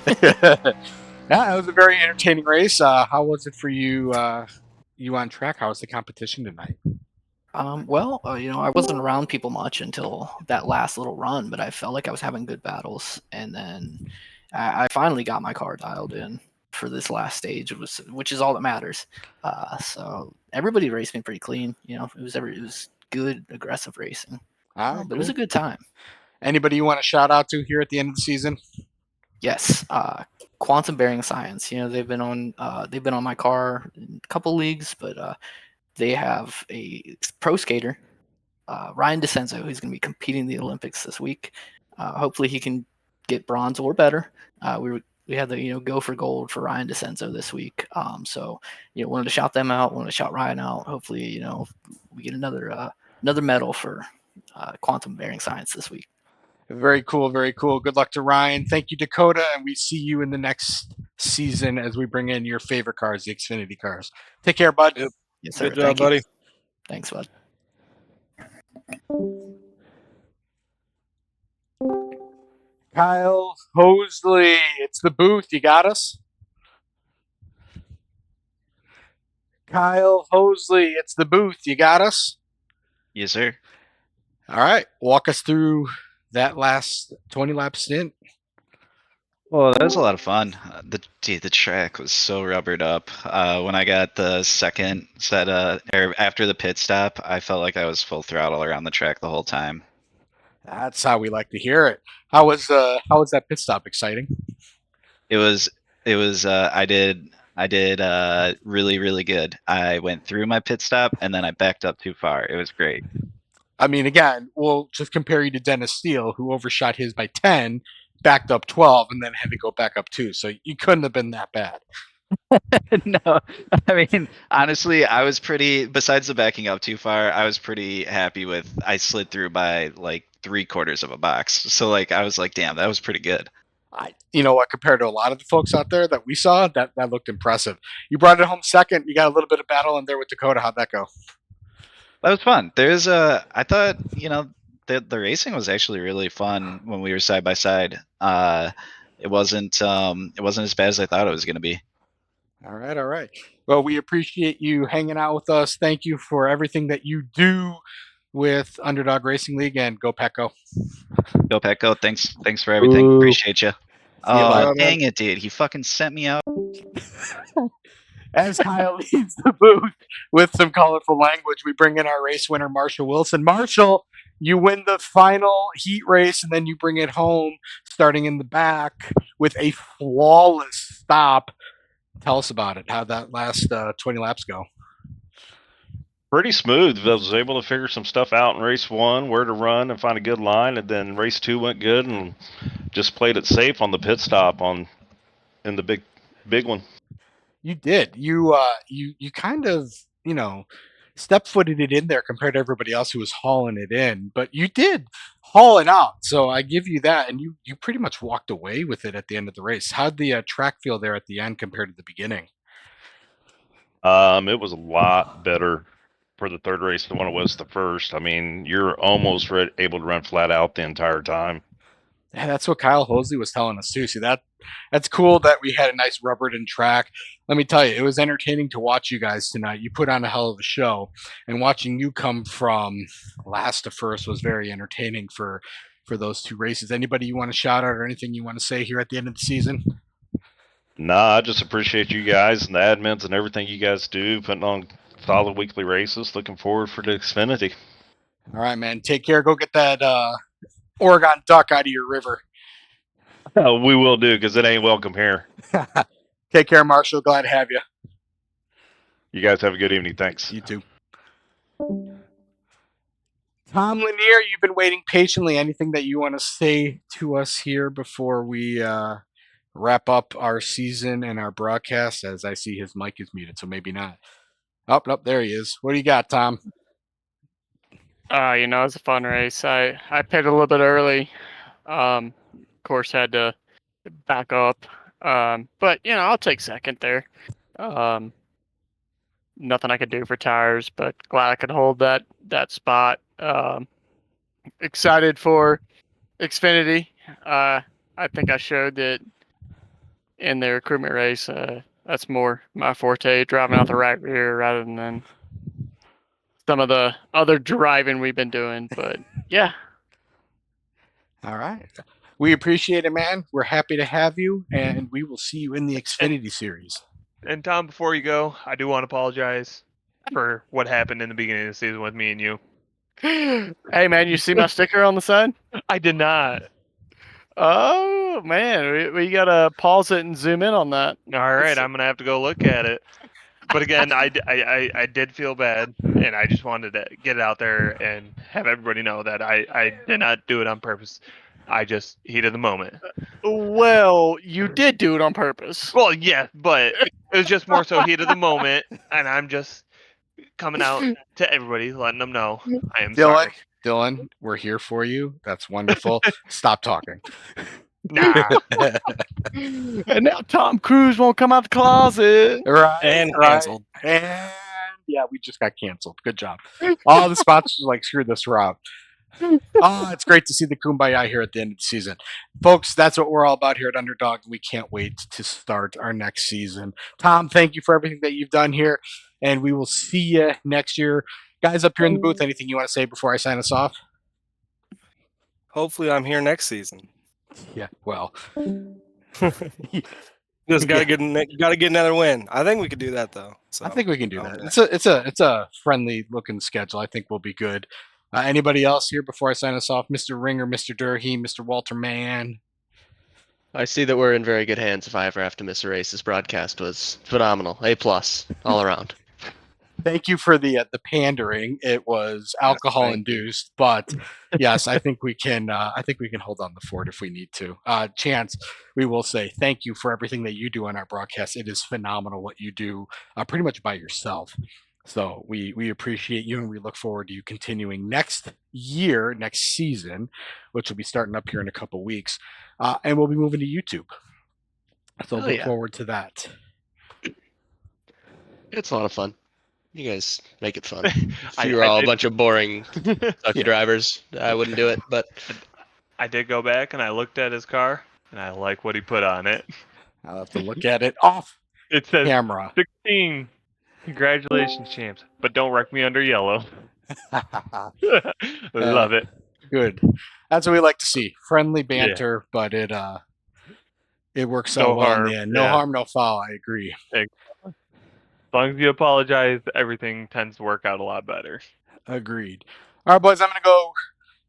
Yeah, it was a very entertaining race. How was it for you? You on track? How was the competition tonight? Well, I wasn't around people much until that last little run, but I felt like I was having good battles, and then I finally got my car dialed in for this last stage, which is all that matters. So everybody raced me pretty clean. It was good, aggressive racing, All right, but it was a good time. Anybody you want to shout out to here at the end of the season? Yes, Quantum Bearing Science. They've been on my car in a couple leagues, but they have a pro skater, Ryan DeCenzo, who's going to be competing in the Olympics this week. Hopefully, he can get bronze or better. We had the go for gold for Ryan DeCenzo this week. So wanted to shout them out. Wanted to shout Ryan out. Hopefully, we get another medal for Quantum Bearing Science this week. Very cool, very cool. Good luck to Ryan. Thank you, Dakota, and we see you in the next season as we bring in your favorite cars, the Xfinity cars. Take care, bud. Yep. Yes, sir. Good job, Thank you. buddy. Thanks, bud. Kyle Hosley, it's the booth. You got us? Kyle Hosley, it's the booth. You got us? Yes, sir. All right. Walk us through that last 20 lap stint. Well, that was a lot of fun. The track was so rubbered up. When I got the second set, or after the pit stop, I felt like I was full throttle around the track the whole time. That's how we like to hear it. How was that pit stop? Exciting? It was. I did really, really good. I went through my pit stop and then I backed up too far. It was great. I mean, again, we'll just compare you to Dennis Steele, who overshot his by 10, backed up 12, and then had to go back up 2. So you couldn't have been that bad. No, I mean, honestly, I was pretty, besides the backing up too far, I was pretty happy with, I slid through by like 3/4 of a box. So like, I was like, damn, that was pretty good. You know what? Compared to a lot of the folks out there that we saw, that looked impressive. You brought it home second. You got a little bit of battle in there with Dakota. How'd that go? That was fun. I thought, the racing was actually really fun when we were side by side. It wasn't as bad as I thought it was going to be. All right. Well, we appreciate you hanging out with us. Thank you for everything that you do with Underdog Racing League, and go Pack Go. Go Petco. Thanks for everything. Ooh. Appreciate you. you, Oh, bud. dang it, dude. He fucking sent me out. As Kyle leaves the booth with some colorful language, we bring in our race winner, Marshall Wilson. Marshall, you win the final heat race, and then you bring it home starting in the back with a flawless stop. Tell us about it. How'd that last 20 laps go? Pretty smooth. I was able to figure some stuff out in race 1, where to run and find a good line, and then race 2 went good and just played it safe on the pit stop in the big one. You did. You kind of, step-footed it in there compared to everybody else who was hauling it in. But you did haul it out, so I give you that. And you pretty much walked away with it at the end of the race. How'd the track feel there at the end compared to the beginning? It was a lot better for the third race than what it was the first. I mean, you're almost able to run flat out the entire time. Yeah, that's what Kyle Hosley was telling us too. See that's cool that we had a nice rubbered-in track. Let me tell you, it was entertaining to watch you guys tonight. You put on a hell of a show, and watching you come from last to first was very entertaining for those two races. Anybody you want to shout out or anything you want to say here at the end of the season? Nah, I just appreciate you guys and the admins and everything you guys do, putting on solid weekly races. Looking forward for the Xfinity. All right, man. Take care. Go get that Oregon duck out of your river. We will do, because it ain't welcome here. Take care, Marshall. Glad to have you. You guys have a good evening. Thanks. You too. Tom Lanier, you've been waiting patiently. Anything that you want to say to us here before we wrap up our season and our broadcast? As I see his mic is muted, so maybe not. Oh, no, there he is. What do you got, Tom? You know, it was a fun race. I pitted a little bit early. Of course, had to back up. But you know, I'll take second there. Nothing I could do for tires, but glad I could hold that spot. Excited for Xfinity. I think I showed that in the recruitment race. That's more my forte, driving out the right rear rather than some of the other driving we've been doing. But yeah. All right. We appreciate it, man. We're happy to have you, and we will see you in the Xfinity series. And Tom, before you go, I do want to apologize for what happened in the beginning of the season with me and you. Hey, man, you see my sticker on the side? I did not. Oh, man, we got to pause it and zoom in on that. All right, I'm going to have to go look at it. But again, I did feel bad, and I just wanted to get it out there and have everybody know that I did not do it on purpose. I just heated the moment. Well, you did do it on purpose. Well, yeah, but it was just more so heat of the moment, and I'm just coming out to everybody, letting them know I am sorry. Dylan, we're here for you. That's wonderful. Stop talking. Nah. And now Tom Cruise won't come out the closet. Right. And canceled. And yeah, we just got canceled. Good job. All the sponsors are like, screw this route. Oh, it's great to see the kumbaya here at the end of the season. Folks, that's what we're all about here at Underdog. We can't wait to start our next season. Tom, thank you for everything that you've done here, and we will see you next year. Guys up here in the booth, anything you want to say before I sign us off? Hopefully, I'm here next season. Yeah, well. Just gotta get another win. I think we could do that though. So I think we can do that. It's a friendly looking schedule. I think we'll be good. Anybody else here before I sign us off? Mr. Ringer, Mr. Durham, Mr. Walter Mann. I see that we're in very good hands if I ever have to miss a race. This broadcast was phenomenal. A+ all around. Thank you for the pandering. It was alcohol induced, but yes, I think we can. I think we can hold on the fort if we need to. Chance, we will say thank you for everything that you do on our broadcast. It is phenomenal what you do, pretty much by yourself. So we appreciate you, and we look forward to you continuing next year, next season, which will be starting up here in a couple weeks, and we'll be moving to YouTube. So look forward to that. It's a lot of fun. You guys make it fun. If you were all a bunch of boring, sucky drivers, I wouldn't do it. But I did go back and I looked at his car, and I like what he put on it. I'll have to look at it off it says camera. 16. Congratulations, champs. But don't wreck me under yellow. Love it. Good. That's what we like to see. Friendly banter, but it works out well in the end. No harm, no foul. I agree. As long as you apologize, everything tends to work out a lot better. Agreed. All right, boys, I'm going to go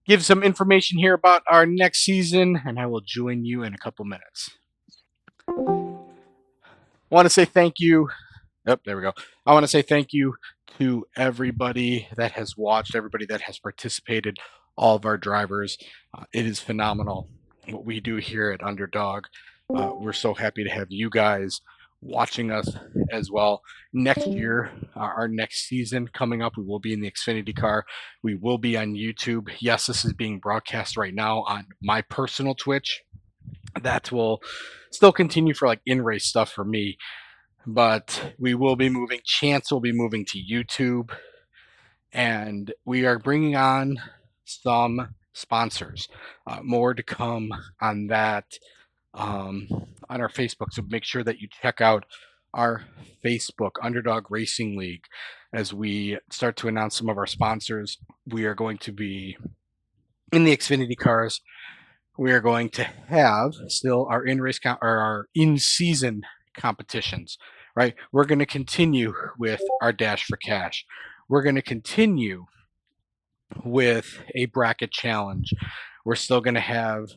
give some information here about our next season, and I will join you in a couple minutes. I want to say thank you. Oh, there we go. I want to say thank you to everybody that has watched, everybody that has participated, all of our drivers. It is phenomenal what we do here at Underdog. We're so happy to have you guys watching us as well. Next year, our next season coming up, we will be in the Xfinity car. We will be on YouTube. Yes, this is being broadcast right now on my personal Twitch. That will still continue for like in-race stuff for me, but we will be moving. Chance will be moving to YouTube, and we are bringing on some sponsors. More to come on that on our Facebook. So make sure that you check out our Facebook, Underdog Racing League, as we start to announce some of our sponsors. We are going to be in the Xfinity cars. We are going to have still our in-race or our in-season competitions, right? We're going to continue with our Dash for Cash. We're going to continue with a bracket challenge. We're still going to have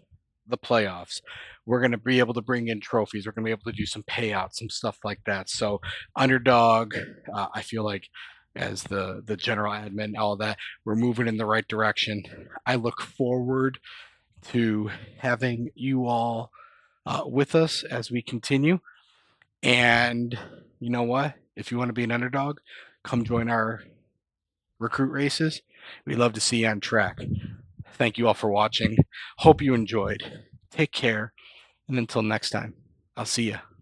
the playoffs. We're going to be able to bring in trophies. We're going to be able to do some payouts, some stuff like that. So Underdog, I feel like as the general admin, all of that, we're moving in the right direction. I look forward to having you all with us as we continue. And you know what? If you want to be an underdog, come join our recruit races. We'd love to see you on track. Thank you all for watching. Hope you enjoyed. Take care. And until next time, I'll see you.